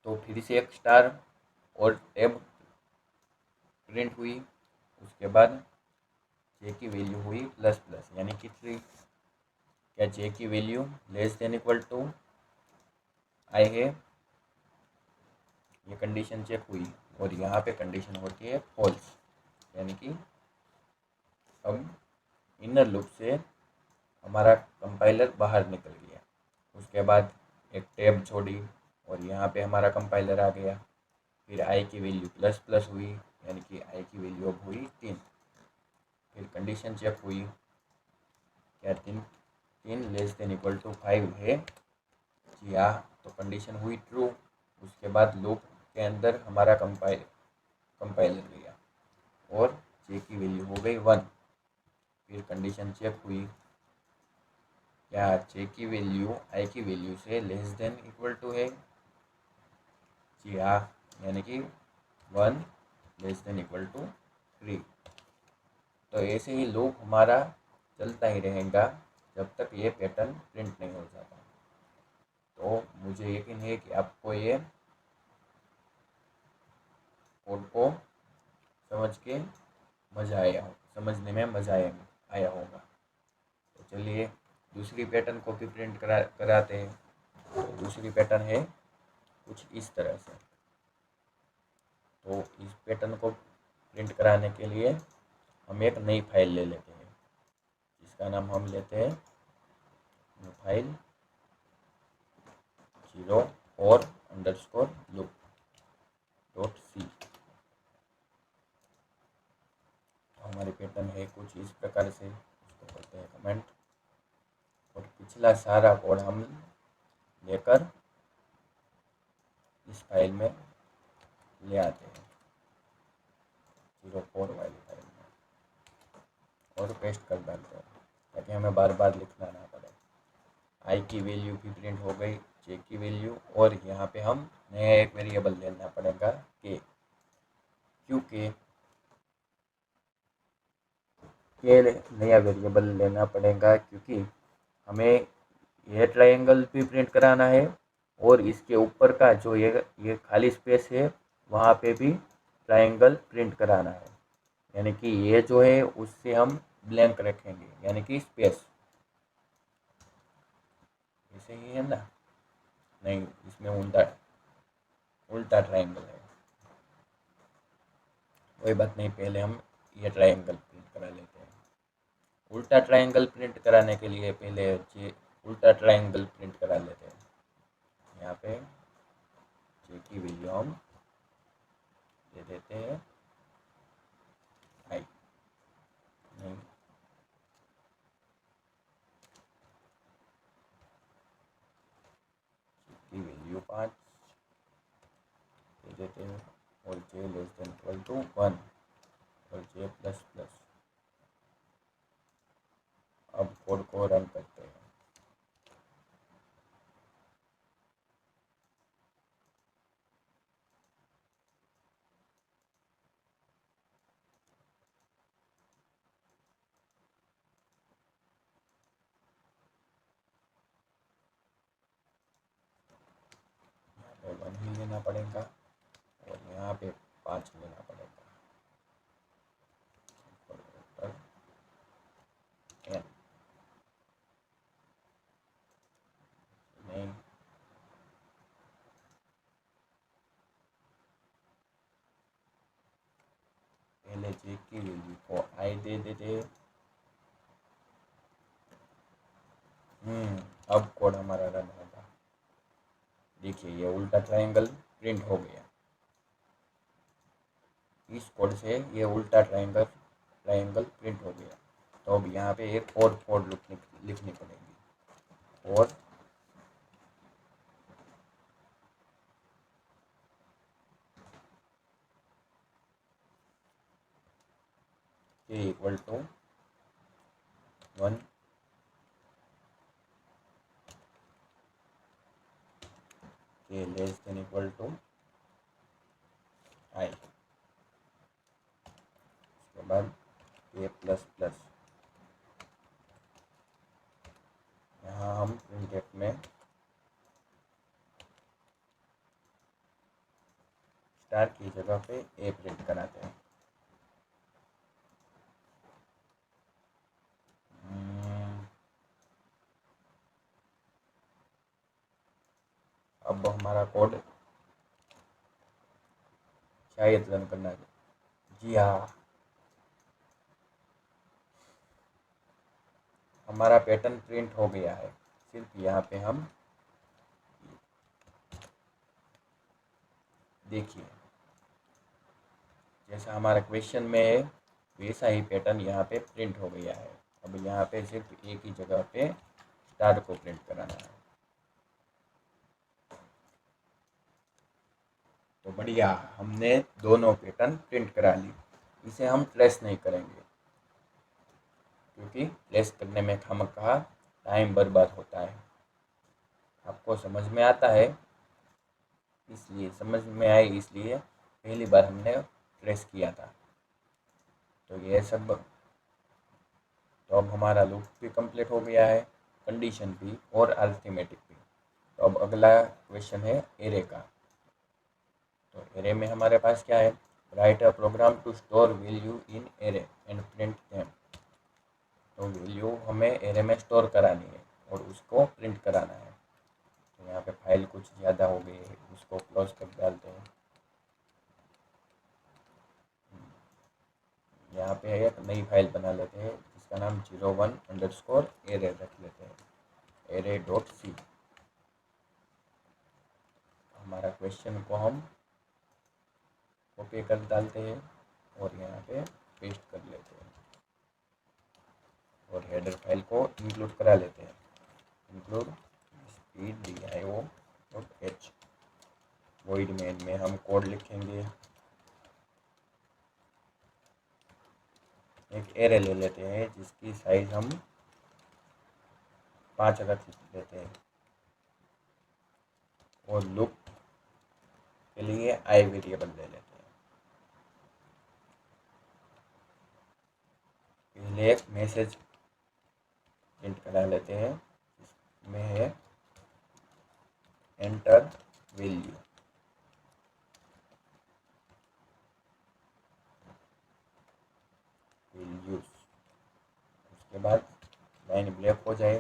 तो फिर से एक स्टार और टेब प्रिंट हुई। उसके बाद जे की वैल्यू हुई प्लस प्लस, यानी कि 3। क्या जे की value less than equal to I है? ये कंडीशन चेक हुई और यहाँ पे कंडीशन होती है फॉल्स, यानी कि अब इनर लूप से हमारा कंपाइलर बाहर निकल गया। उसके बाद एक टैब छोड़ी और यहाँ पे हमारा कंपाइलर आ गया। फिर आई की वैल्यू प्लस प्लस हुई, यानी कि आई की वैल्यू अब हुई 3। फिर कंडीशन चेक हुई, क्या 3 लेस देन इक्वल टू 5 है? जी हाँ, तो कंडीशन हुई ट्रू। उसके बाद लूप के अंदर हमारा कंपाइलर गया और जे की वैल्यू हो गई 1। फिर कंडीशन चेक हुई, क्या जे की वैल्यू आई की वैल्यू से लेस देन इक्वल टू है? जी हाँ, यानी कि 1 लेस देन इक्वल टू 3। तो ऐसे ही लूप हमारा चलता ही रहेगा जब तक ये पैटर्न प्रिंट नहीं हो जाता। तो मुझे यकीन है कि आपको ये कोड को समझ के मज़ा आया हो, समझने में मज़ा आया होगा। तो चलिए दूसरी पैटर्न को भी प्रिंट कराते हैं। तो दूसरी पैटर्न है कुछ इस तरह से। तो इस पैटर्न को प्रिंट कराने के लिए हम एक नई फाइल ले लेते हैं, जिसका नाम हम लेते हैं फाइल 04_loop.c। हमारी पैटर्न है कुछ इस प्रकार से, उसको करते हैं कमेंट और पिछला सारा कोड हम लेकर इस फाइल में ले आते हैं 04 वाली फाइल में और पेस्ट कर डालते हैं, ताकि हमें बार बार लिखना ना पड़े। आई की वैल्यू भी प्रिंट हो गई, जे की वैल्यू, और यहाँ पे हम नया एक वेरिएबल लेना पड़ेगा के, क्योंकि के नया वेरिएबल लेना पड़ेगा क्योंकि हमें यह ट्रायंगल भी प्रिंट कराना है और इसके ऊपर का जो ये खाली स्पेस है वहाँ पे भी ट्रायंगल प्रिंट कराना है, यानी कि ये जो है उससे हम ब्लैंक रखेंगे, यानी कि स्पेस। ऐसे ही है ना? नहीं, इसमें उल्टा उल्टा ट्रायंगल है। कोई बात नहीं, पहले हम ये ट्रायंगल प्रिंट करा लेते हैं। उल्टा ट्रायंगल प्रिंट कराने के लिए पहले ये उल्टा ट्रायंगल प्रिंट करा लेते हैं। यहाँ पे जे की वैल्यू हम दे देते हैं आई, नहीं की वैल्यू 5 दे देते हैं, और जे लेस देन इक्वल टू 1 और जे प्लस प्लस। अब कोड को रन करते हैं। यहाँ पे 1 ही लेना पड़ेगा और यहाँ पे 5 लेना पड़ेगा। n नहीं, पहले जे की वैल्यू को आई दे देते। अब कोड हमारा रन होगा। देखिए ये उल्टा ट्रायंगल प्रिंट हो गया। इस कोड से ये उल्टा ट्रायंगल ट्रायंगल प्रिंट हो गया। तो अब यहाँ पे एक और कोड लिखनी पड़ेगी। और के इक्वल टू 1 के less than equal to I, उसके बाद के प्लस प्लस। यहाँ हम प्रिंटफ में स्टार की जगह पे ए प्रिंट कराते हैं। अब हमारा कोड शायद रन करना है। जी हाँ, हमारा पैटर्न प्रिंट हो गया है। सिर्फ यहाँ पे हम देखिए जैसा हमारा क्वेश्चन में है वैसा ही पैटर्न यहाँ पे प्रिंट हो गया है। अब यहाँ पे सिर्फ एक ही जगह पे स्टार को प्रिंट कराना है। तो बढ़िया, हमने दोनों पैटर्न प्रिंट करा ली। इसे हम ट्रेस नहीं करेंगे क्योंकि ट्रेस करने में खामखा टाइम बर्बाद होता है। आपको समझ में आता है, इसलिए समझ में आए इसलिए पहली बार हमने ट्रेस किया था। तो ये सब, तो अब हमारा लूप भी कंप्लीट हो गया है, कंडीशन भी और अरिथमेटिक भी। तो अब अगला क्वेश्चन है एरे का। तो एरे में हमारे पास क्या है? Write a program to store value in array and print them. तो वैल्यू हमें एरे में स्टोर करानी है और उसको प्रिंट कराना है। तो यहाँ पे फाइल कुछ ज़्यादा हो गई है, उसको क्लोज कर डालते हैं। यहाँ पे एक नई फाइल बना लेते हैं जिसका नाम 01_एरे रख लेते हैं, array.c। हमारा क्वेश्चन को हम कॉपी कर डालते हैं और यहाँ पे पेस्ट कर लेते हैं और हेडर फाइल को इंक्लूड करा लेते हैं। Include speedio.h। वॉइड मेन में हम कोड लिखेंगे। एक एरे ले लेते हैं जिसकी साइज हम 5 रख लेते हैं और लूप के लिए आई वेरिएबल ले लेते हैं। पहले एक मैसेज प्रिंट करा लेते हैं जिसमें है एंटर वैल्यू। उसके बाद लाइन ब्लैक हो जाए,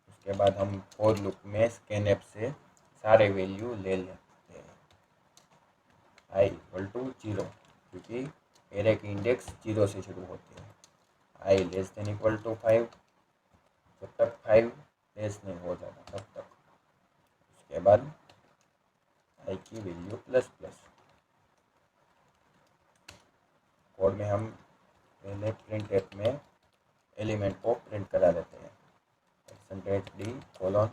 उसके बाद हम फॉर लूप में स्कैनएफ से सारे वैल्यू ले लेते हैं आई इक्वल टू 0, क्योंकि एरे की इंडेक्स 0 से शुरू होती है। आई लेस देन इक्वल टू 5, जब तक 5 लेस नहीं हो जाता तब तक। उसके बाद आई की वैल्यू प्लस प्लस। कोड में हम पहले प्रिंट एफ में एलिमेंट को प्रिंट करा देते हैं, %d कोलन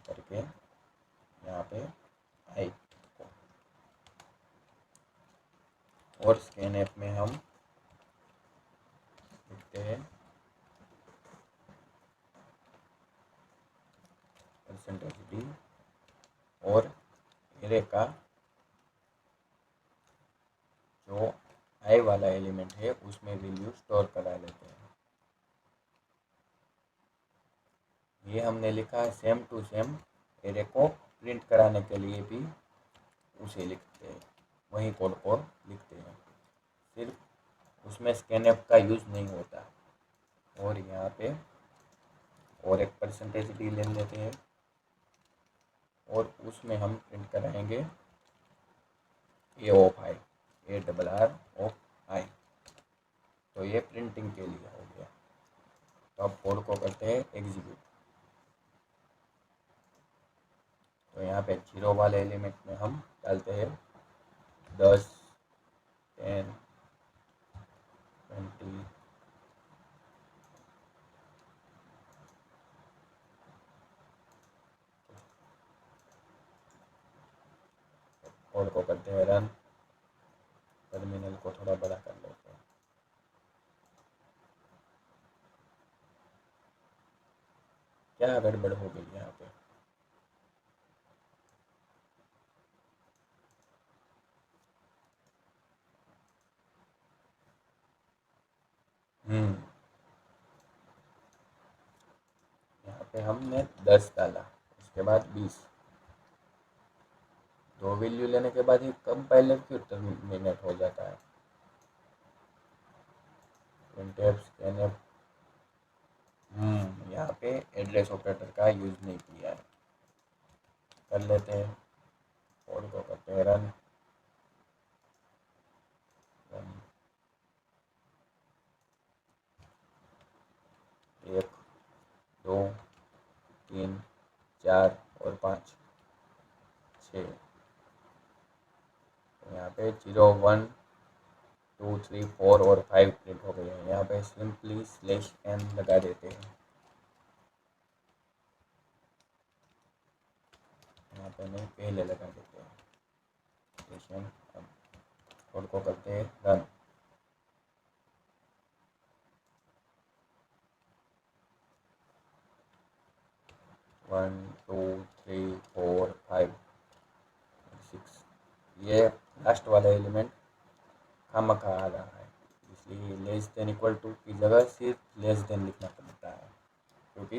करके यहाँ पे आई को, और स्कैन एफ में हम लिखते हैं %d और एरे का जो आई वाला एलिमेंट है उसमें वैल्यू स्टोर करा लेते हैं। ये हमने लिखा है। सेम टू सेम एरे को प्रिंट कराने के लिए भी उसे लिखते हैं, वही कोड को लिखते हैं, सिर्फ उसमें स्कैनएफ का यूज़ नहीं होता। और यहाँ पे और एक %d ले लेते हैं और उसमें हम प्रिंट कराएंगे ए ऑफ आई, ARR ऑफ आई। तो ये प्रिंटिंग के लिए हो गया। तो अब कोड को करते हैं एग्जीक्यूट। तो यहाँ पे 0 वाले एलिमेंट में हम डालते हैं 10, 10, 20, कोड को करते हैं रन। टर्मिनल को थोड़ा बड़ा कर लेते हैं। क्या गड़बड़ हो गई यहाँ पे? यहाँ पे हमने 10 डाला, उसके बाद 20। दो वैल्यू लेने के बाद ही कंपाइलर क्यों टर्मिनेट हो जाता है? printf scanf, यहाँ पे एड्रेस ऑपरेटर का यूज़ नहीं किया है। कर लेते हैं, कोड को करते हैं रन। 1, 2, 3, 4 और 5, 6। यहाँ पे 0, 1, 2, 3, 4 और 5 प्रिंट हो गए हैं। यहाँ पे सिंपली /n लगा देते हैं। यहाँ पे नहीं, पहले लगा देते हैं। अब कोड को करते हैं रन। 1, 2, 3, 4, 5, 6। ये लास्ट वाला एलिमेंट खामखा आ रहा है, इसलिए लेस देन इक्वल टू की जगह सिर्फ लेस देन लिखना पड़ता है, क्योंकि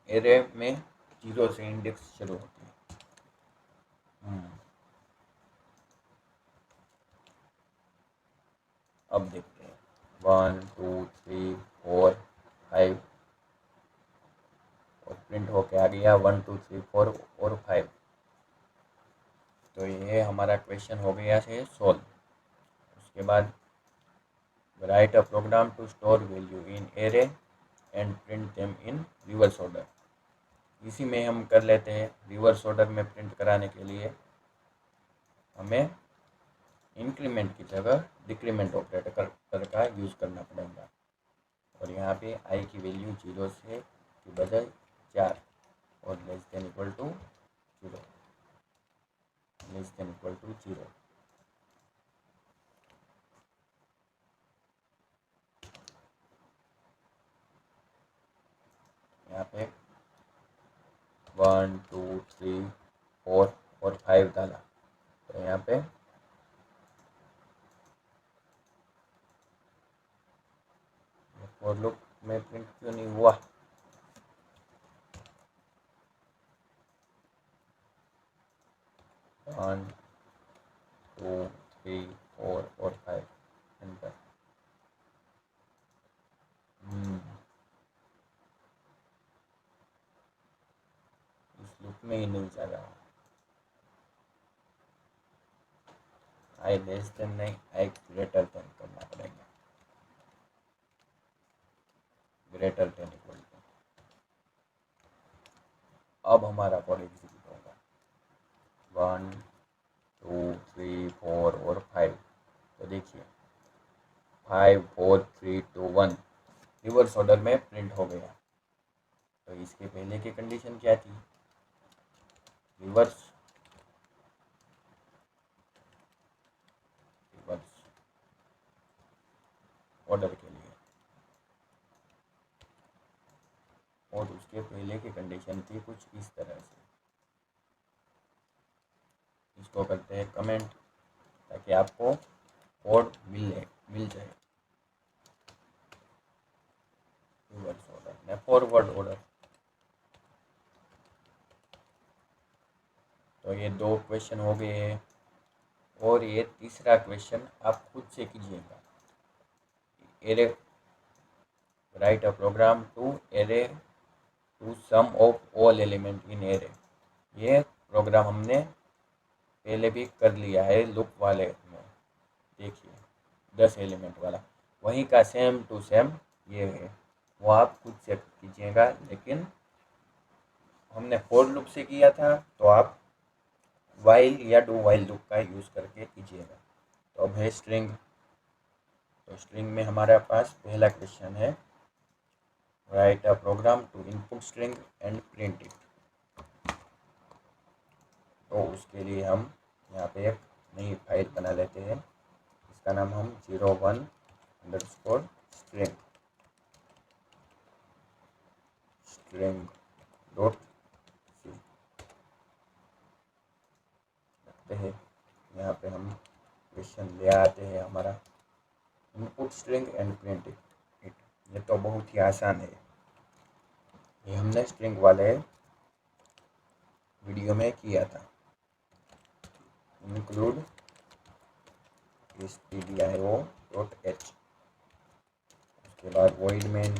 एरे में 0 से इंडेक्स शुरू होती है। अब देखते हैं 1, 2, 3, 4, 5 और प्रिंट होके आ गया 1, 2, 3, 4 और 5। तो ये हमारा क्वेश्चन हो गया है सॉल्व। उसके बाद write a program to store value in array and print them in reverse order. इसी में हम कर लेते हैं। रिवर्स ऑर्डर में प्रिंट कराने के लिए हमें इंक्रीमेंट की जगह डिक्रीमेंट ऑपरेटर का यूज़ करना पड़ेगा। और यहाँ पे आई की वैल्यू 0 से की बजाय 4 और less than equal to 0, less than equal to 0। यहाँ पे 1, 2, 3, 4 और 5 डाला, तो यहाँ पे फॉर लूप में प्रिंट क्यों नहीं हुआ? वन, 2, 3, 4 और 5 एंटर। इस लूप में ही नहीं चल रहा। आई लेस देन नहीं, आई ग्रेटर देन करना पड़ेगा। Greater than equal to. अब हमारा कोड एग्जीक्यूट होगा। 1 2 3 4 और 5। तो देखिए 5 4 3 2 1 रिवर्स ऑर्डर में प्रिंट हो गया। तो इसके पहले की कंडीशन क्या थी? रिवर्स ऑर्डर के लिए, और उसके पहले की कंडीशन थी कुछ इस तरह से। इसको करते हैं कमेंट ताकि आपको कोड मिल जाए। रिवर्स ऑर्डर में फॉरवर्ड ऑर्डर। तो ये 2 क्वेश्चन हो गए हैं, और ये तीसरा क्वेश्चन आप खुद से कीजिएगा। Array write a program to array to sum of all element in array. ये प्रोग्राम हमने पहले भी कर लिया है लूप वाले में। देखिए 10 एलिमेंट वाला, वहीं का सेम टू सेम ये है। वो आप खुद से कीजिएगा, लेकिन हमने फॉर लूप से किया था, तो आप वाइल या डू वाइल लूप का यूज़ करके कीजिएगा। तो अब है स्ट्रिंग। तो स्ट्रिंग में हमारे पास पहला क्वेश्चन है, write a program to input string and print it. तो उसके लिए हम यहाँ पे एक नई फाइल बना लेते हैं। इसका नाम हम 01_string डॉट सी रखते हैं। यहाँ पे हम क्वेश्चन ले आते हैं हमारा input string and print it. ये तो बहुत ही आसान है, ये हमने स्ट्रिंग वाले वीडियो में किया था। इंक्लूड stdio.h, उसके बाद void main,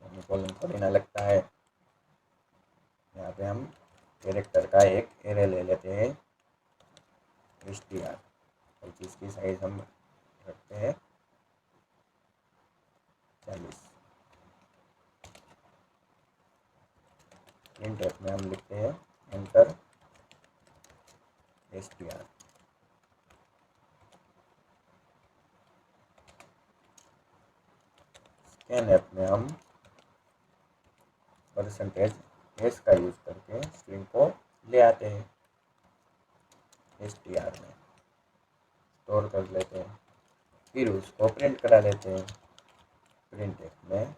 सेमीकोलन थोड़ी ना लगता है। यहाँ पे हम कैरेक्टर का एक एरे ले लेते हैं str, और जिसकी साइज हम रखते हैं 40। प्रिंटफ में हम लिखते हैं एंटर str। स्कैनफ में हम %s का यूज़ करके स्ट्रिंग को ले आते हैं str में, स्टोर कर लेते हैं, फिर उसको प्रिंट करा लेते हैं। प्रिंटफ में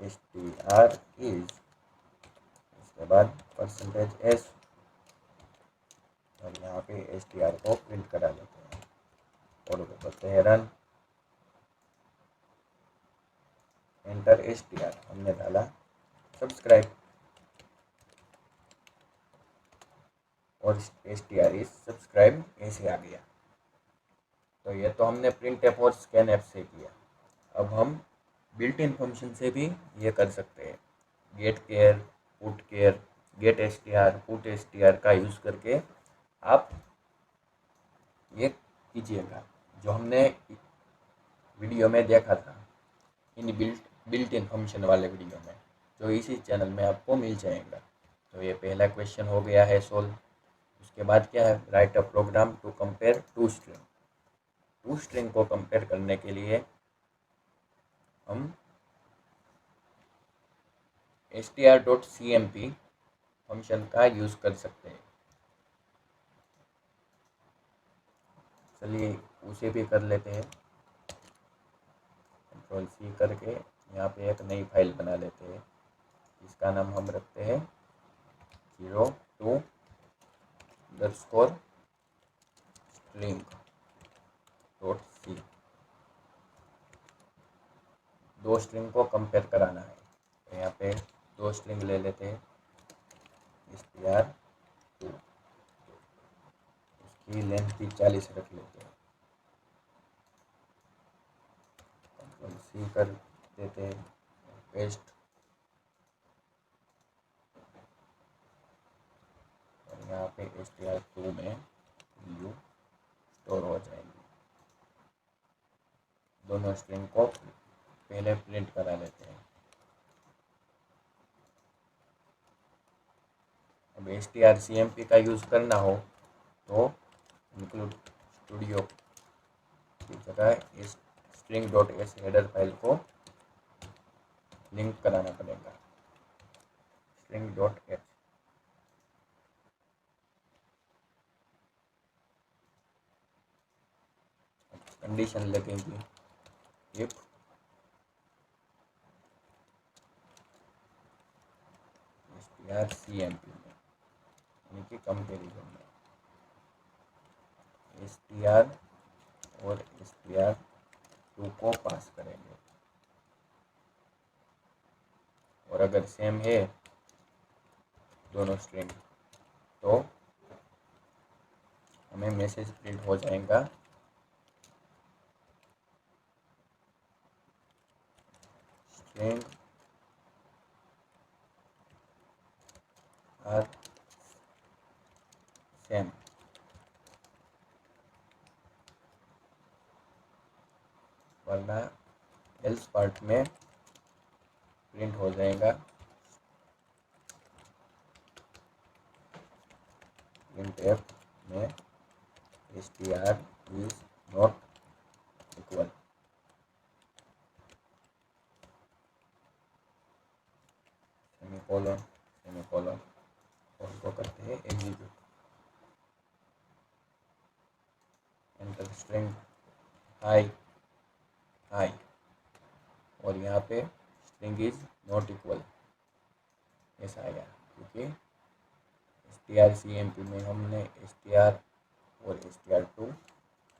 str इज, उसके बाद %s, और यहाँ पे str को प्रिंट करा लेते हैं और वो करते हैं रन। एंटर str, हमने डाला सब्सक्राइब, और str इज सब्सक्राइब ऐसे आ गया। तो ये तो हमने printf और scanf से किया। अब हम बिल्ट इन फंक्शन से भी ये कर सकते हैं। Get char, put char, get str, put str का यूज़ करके आप ये कीजिएगा, जो हमने वीडियो में देखा था इन बिल्ट इन फंक्शन वाले वीडियो में, जो इसी चैनल में आपको मिल जाएगा। तो ये पहला क्वेश्चन हो गया है सोल्व। उसके बाद क्या है, write a program to compare two string. Two string को कंपेयर करने के लिए हम str.cmp फंक्शन का यूज़ कर सकते हैं। चलिए उसे भी कर लेते हैं। Ctrl+C करके यहाँ पे एक नई फाइल बना लेते हैं। इसका नाम हम रखते हैं 02_string.c। 2 स्ट्रिंग को कंपेयर कराना है, तो यहाँ पे 2 स्ट्रिंग ले लेते हैं। str2, इसकी लेंथ भी 40 रख लेते हैं। Ctrl+C कर देते हैं, पेस्ट, और यहाँ पे str2 में वैल्यू स्टोर हो जाएंगी। दोनों स्ट्रिंग को पहले प्रिंट करा लेते हैं। अब strcmp का यूज़ करना हो तो इंक्लूड स्टूडियो की जगह इस string.h हेडर फाइल को लिंक कराना पड़ेगा। string.h कंडीशन लगेगी इफ strcmp में, यानी कि कंपेरिजन में str और str2 को पास करेंगे, और अगर सेम है दोनों स्ट्रिंग तो हमें मैसेज प्रिंट हो जाएगा स्ट्रिंग आर सेम, वरना एल्स पार्ट में प्रिंट हो जाएगा printf में str is not equal, semicolon semicolon, और इसको करते हैं execute. Enter string high high, और यहाँ पे स्ट्रिंग इज नॉट इक्वल ऐसा आया, क्योंकि strcmp में हमने str और str2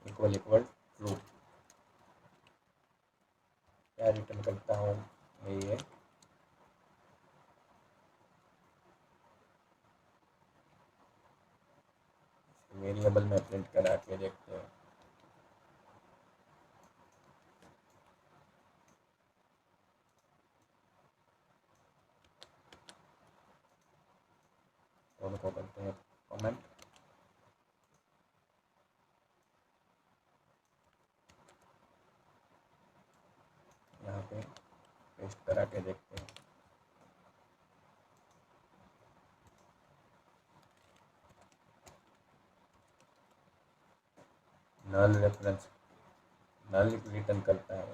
इक्वल इक्वल ट्रू। क्या रिटर्न करता हूँ ये वेरिएबल में प्रिंट करा के देखते हैं। उनको करते हैं कमेंट, यहाँ पे पेस्ट करा के देखते हैं। नल रेफरेंस नल रिटर्न करता है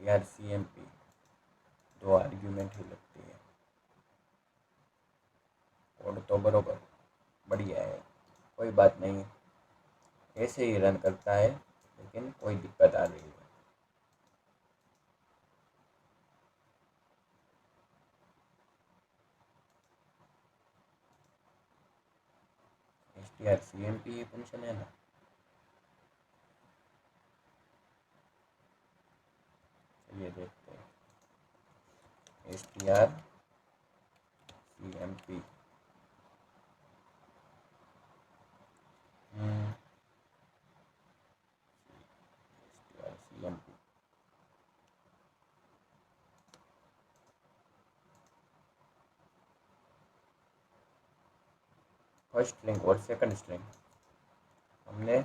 ये strcmp दो आर्ग्यूमेंट ही लगती है। कोड तो बरोबर बढ़िया है, कोई बात नहीं, ऐसे ही रन करता है, लेकिन कोई दिक्कत आ रही है। strcmp फंक्शन है ना, चलिए देखते हैं strcmp strcmp फर्स्ट स्ट्रिंग और सेकंड स्ट्रिंग हमने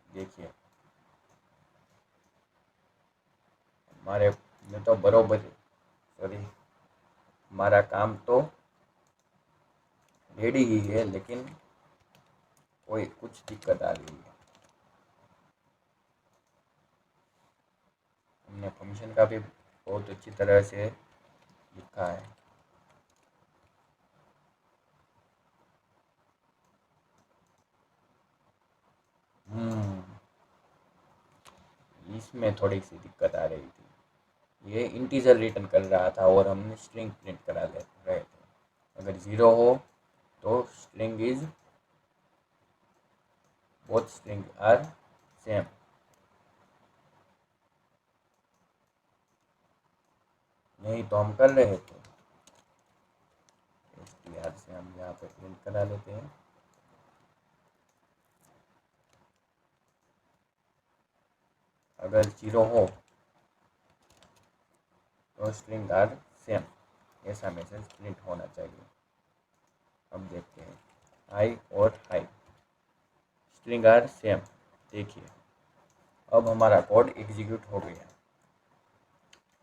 देखिए हमारे में तो बरोबर, सॉरी हमारा काम तो रेडी ही है, लेकिन कोई कुछ दिक्कत आ रही है। हमने फंक्शन का भी बहुत अच्छी तरह से लिखा है। इसमें थोड़ी सी दिक्कत आ रही थी। ये इंटीजर रिटर्न कर रहा था और हमने स्ट्रिंग प्रिंट करा ले रहे थे। अगर 0 हो तो string is both string are same. नहीं तो हम कर रहे थे, str से हम यहाँ पे प्रिंट करा लेते हैं। अगर 0 हो तो स्ट्रिंग आर सेम, ऐसा मैसेज प्रिंट होना चाहिए। अब देखते हैं आई और हाई, स्ट्रिंग आर सेम। देखिए अब हमारा कोड एग्जीक्यूट हो गया।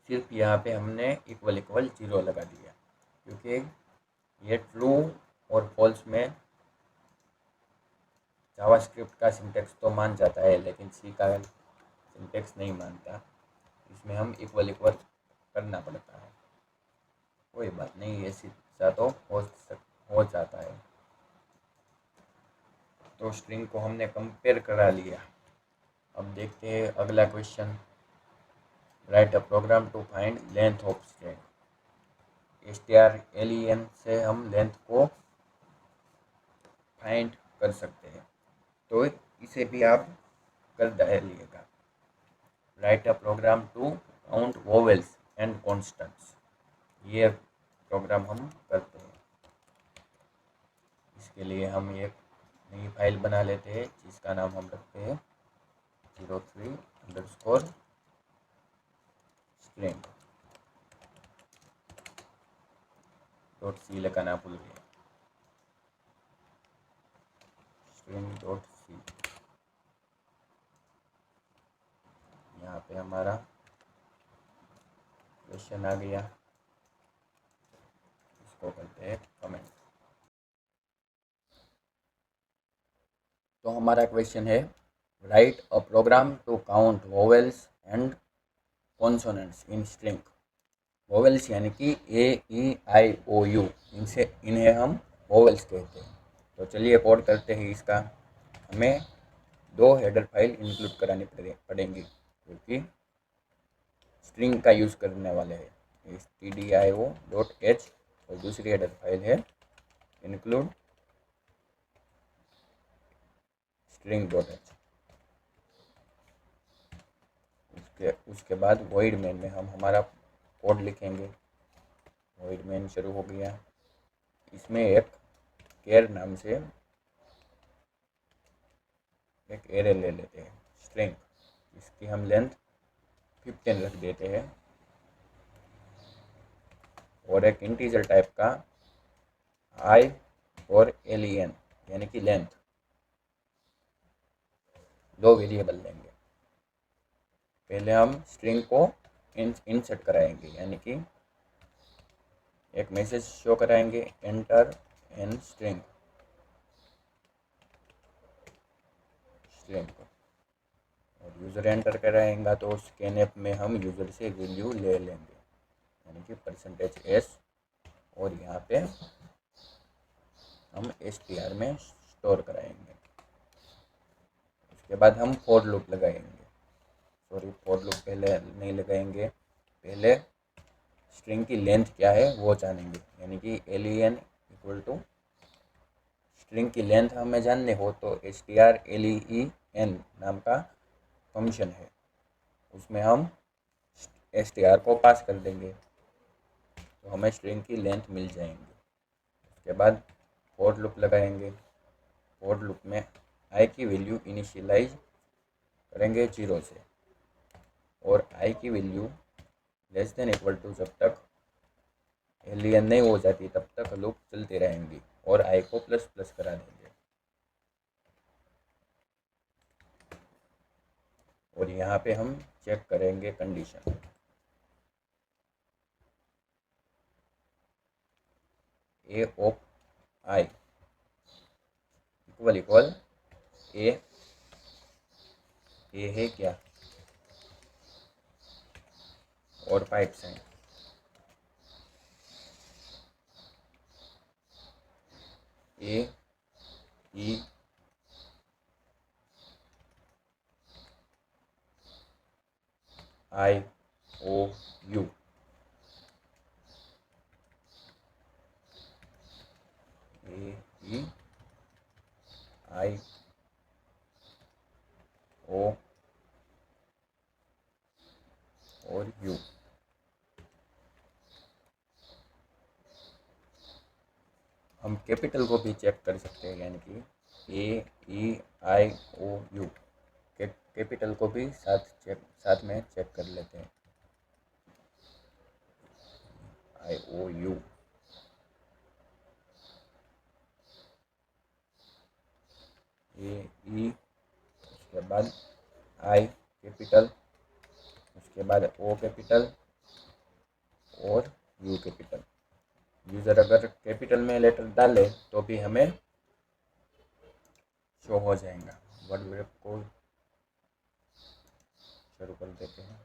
सिर्फ यहाँ पे हमने इक्वल इक्वल 0 लगा दिया, क्योंकि ये ट्रू और फॉल्स में जावास्क्रिप्ट का सिंटेक्स तो मान जाता है, लेकिन सी का सिंटेक्स नहीं मानता। इसमें हम इक्वल इक्वल करना पड़ता है। कोई बात नहीं, ऐसी तो हो जाता है। तो स्ट्रिंग को हमने कंपेयर करा लिया। अब देखते हैं अगला question. Write a program to find length of string. strlen से हम लेंथ को फाइंड कर सकते हैं, तो इसे भी आप कर डालिएगा। Write a program to count vowels and constants. ये प्रोग्राम हम करते हैं। इसके लिए हम एक नई फाइल बना लेते हैं जिसका नाम हम रखते हैं 03_string .c लगाना भूल गया, string.c। यहाँ पे हमारा क्वेश्चन आ गया, इसको करते हैं कमेंट। तो हमारा क्वेश्चन है write a program to count vowels and consonants in string. Vowels यानी कि A E I O U, इन्हें हम वोवेल्स कहते हैं। तो चलिए कोड करते हैं इसका। हमें 2 हेडर फाइल इंक्लूड करानी पड़ेंगी, क्योंकि स्ट्रिंग का यूज़ करने वाले हैं। stdio.h और दूसरी हेडर फाइल है include string.h। उसके बाद void main में हम हमारा कोड लिखेंगे। void main शुरू हो गया। इसमें एक केयर नाम से एक एरे ले लेते हैं स्ट्रिंग, इसकी हम लेंथ 15 रख देते हैं, और एक इंटीजर टाइप का आई और len यानी कि लेंथ, 2 वेरिएबल लेंगे। पहले हम स्ट्रिंग को इंसर्ट कराएंगे, यानी कि एक मैसेज शो कराएंगे एंटर एन स्ट्रिंग को, और यूज़र एंटर कराएंगा तो स्कैनएप में हम यूज़र से वैल्यू ले लेंगे, यानी कि %s, और यहाँ पे हम str में स्टोर कराएंगे। उसके बाद हम फॉर लूप लगाएंगे। सॉरी, फॉर लूप पहले नहीं लगाएंगे, पहले स्ट्रिंग की लेंथ क्या है वो जानेंगे, यानी कि len इक्वल टू स्ट्रिंग की लेंथ हमें जानने हो तो strlen नाम का फंक्शन है, उसमें हम str को पास कर देंगे तो हमें स्ट्रिंग की लेंथ मिल जाएंगी। उसके बाद फॉर लूप लगाएंगे। फॉर लूप में i की वैल्यू इनिशियलाइज करेंगे 0 से, और i की value less than equal to जब तक len नहीं हो जाती तब तक लूप चलती रहेंगी, और i को प्लस प्लस करा देंगे। और यहाँ पे हम चेक करेंगे condition, a of i equal equal a है क्या, और पाइप साइन A E हम कैपिटल को भी चेक कर सकते हैं, यानी कि AEIOU कैपिटल को भी साथ में चेक कर लेते हैं। IOU AE, उसके बाद I कैपिटल, उसके बाद O कैपिटल और U कैपिटल। यूज़र अगर कैपिटल में लेटर डाले तो भी हमें शो हो जाएगा। वर्ड वेब को शुरू कर देते हैं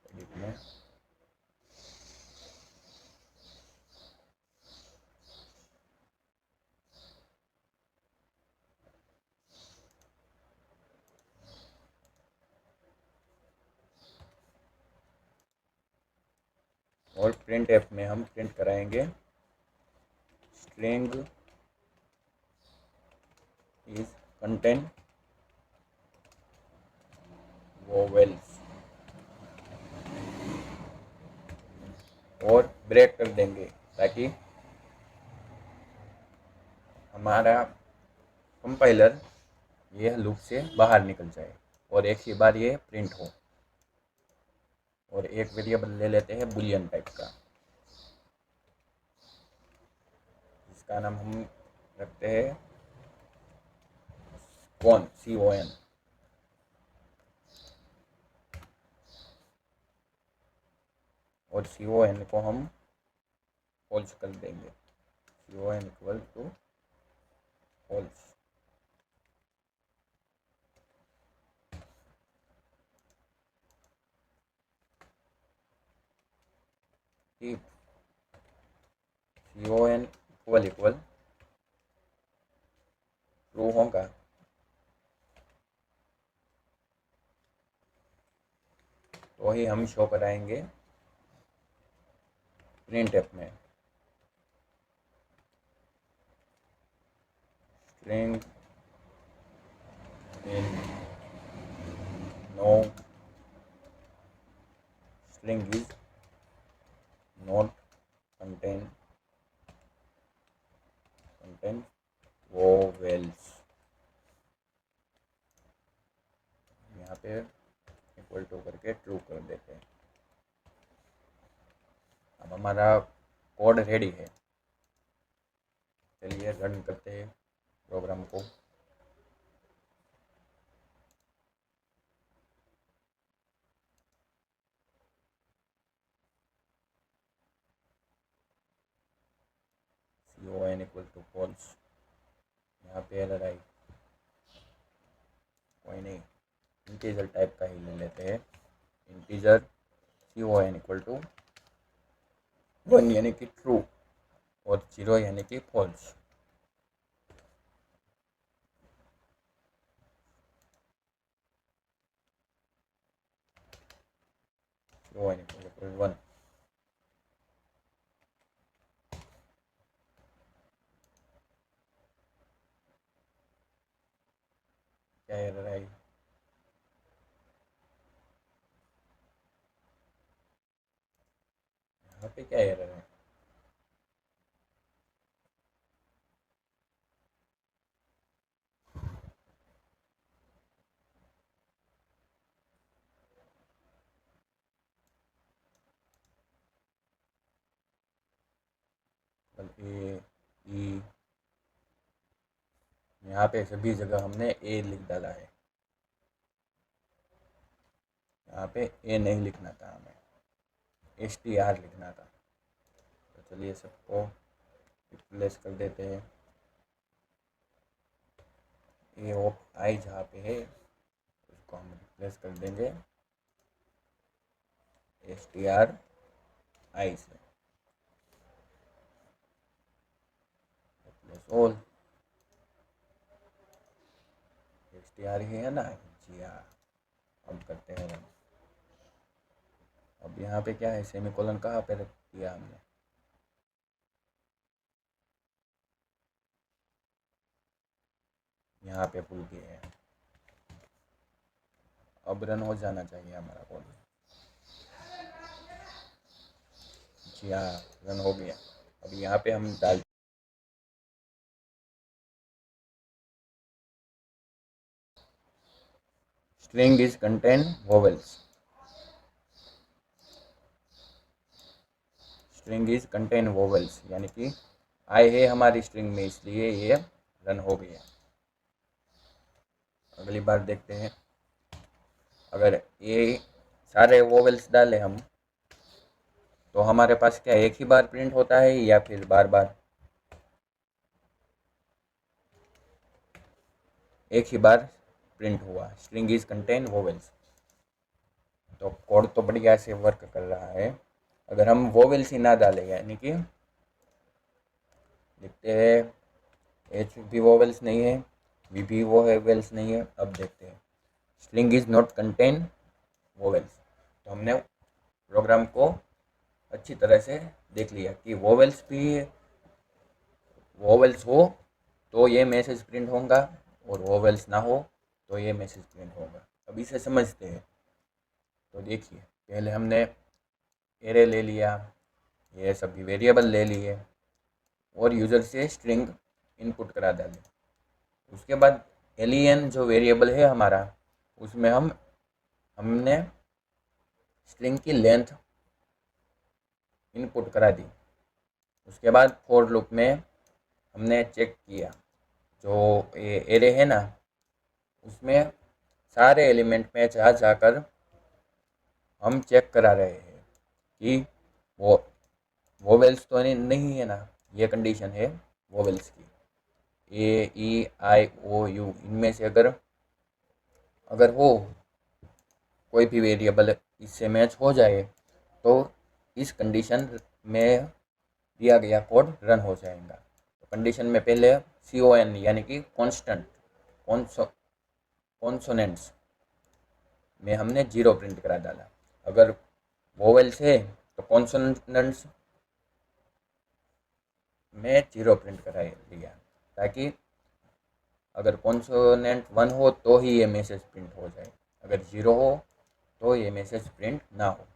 एडिट में। और प्रिंट एफ में हम प्रिंट कराएंगे स्ट्रिंग इज कंटेन वोवेल्स, और ब्रेक कर देंगे ताकि हमारा कंपाइलर यह लूप से बाहर निकल जाए और एक ही बार ये प्रिंट हो। और एक वेरिएबल ले लेते हैं बुलियन टाइप का, जिसका नाम हम रखते हैं CON। और CON को हम फॉल्स कर देंगे। CON equal to false. if CON equal true होगा तो ही हम शो कराएंगे प्रिंट एफ में string in no string is not contain vowels. यहाँ पे इक्वल टू करके ट्रू कर देते हैं। अब हमारा कोड रेडी है। चलिए रन करते हैं प्रोग्राम को। CON equal to false. यहाँ पे एरर आई, कोई नहीं, इंटीजर टाइप का ही ले लेते हैं। इंटीजर CON इक्वल टू 1 यानी कि ट्रू और 0 यानी कि फॉल्स। CON equal to 1। क्या एरर आई? यहाँ पे क्या एरर है? ए ई, यहाँ पे सभी जगह हमने ए लिख डाला है। यहाँ पे ए नहीं लिखना था, हमें STR लिखना था। तो चलिए सबको रिप्लेस कर देते हैं। ए ऑफ आई जहाँ पे है उसको हम रिप्लेस कर देंगे STR आई से। Replace all. STR ही है ना? जी हाँ। अब करते हैं रन। अब यहाँ पे क्या है, सेमीकोलन कहाँ पे रख दिया हमने? यहाँ पे भूल गए हैं। अब रन हो जाना चाहिए हमारा कोड। जी हाँ, रन हो गया। अब यहाँ पे हम डाल string is contain vowels, string is contain vowels यानी कि आए है हमारी स्ट्रिंग में, इसलिए ये रन हो गया। अगली बार देखते हैं, अगर ये सारे वोवेल्स डालें हम तो हमारे पास क्या एक ही बार प्रिंट होता है या फिर बार बार? एक ही बार प्रिंट हुआ, स्ट्रिंग इज कंटेन वोवेल्स। तो कोड तो बढ़िया से वर्क कर रहा है। अगर हम वोवेल्स ही ना डालें, यानी कि देखते हैं एच भी वोवेल्स नहीं है, वी भी वोवेल्स नहीं है। अब देखते हैं string is not contain vowels. तो हमने प्रोग्राम को अच्छी तरह से देख लिया कि वोवेल्स भी वोवेल्स हो तो ये मैसेज प्रिंट होगा और वोवेल्स ना हो तो ये मैसेज प्रिंट होगा। अब इसे समझते हैं। तो देखिए, पहले हमने एरे ले लिया, ये सभी वेरिएबल ले लिए और यूज़र से स्ट्रिंग इनपुट करा डाले। उसके बाद एलियन जो वेरिएबल है हमारा, उसमें हमने स्ट्रिंग की लेंथ इनपुट करा दी। उसके बाद फॉर लूप में हमने चेक किया, जो एरे है ना उसमें सारे एलिमेंट में जा जाकर हम चेक करा रहे हैं कि वो वोवेल्स तो नहीं है ना। ये कंडीशन है वोवेल्स की, ए ई आई ओ यू, इनमें से अगर हो कोई भी वेरिएबल इससे मैच हो जाए तो इस कंडीशन में दिया गया कोड रन हो जाएगा। तो कंडीशन में पहले CON यानी कि कांस्टेंट कॉन्सोनेंट्स में हमने 0 प्रिंट करा डाला। अगर वोवेल्स है तो कॉन्सोनेंट्स में 0 प्रिंट करा लिया, ताकि अगर कॉन्सोनेंट 1 हो तो ही ये मैसेज प्रिंट हो जाए, अगर 0 हो तो ये मैसेज प्रिंट ना हो।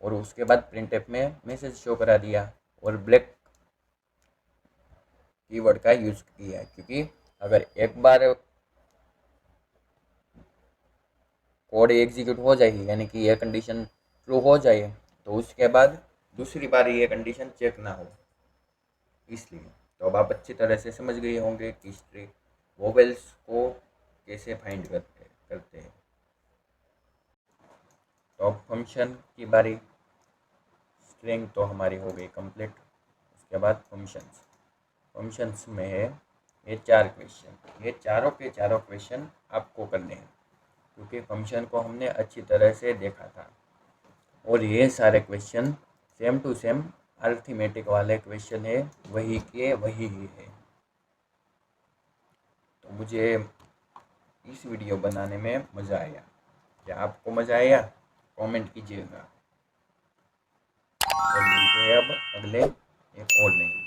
और उसके बाद प्रिंटएफ में मैसेज शो करा दिया और ब्लैक कीवर्ड का यूज किया है, क्योंकि अगर एक बार कोड एग्जीक्यूट हो जाएगी यानी कि यह कंडीशन ट्रू हो जाए तो उसके बाद दूसरी बार ये कंडीशन चेक ना हो, इसलिए। तो अब आप अच्छी तरह से समझ गए होंगे कि स्ट्रिंग वोवेल्स को कैसे फाइंड करते हैं। तो अब फंक्शन की बारी। स्ट्रिंग तो हमारी हो गई कंप्लीट। उसके बाद फंक्शंस में है ये 4 क्वेश्चन। ये चारों के चारों क्वेश्चन आपको करने हैं, क्योंकि फंक्शन को हमने अच्छी तरह से देखा था। और ये सारे question same to same arithmetic वाले क्वेश्चन है, वही के वही ही है। तो मुझे इस वीडियो बनाने में मज़ा आया। क्या आपको मज़ा आया? कमेंट कीजिएगा। और मिलते हैं अब अगले एक और नई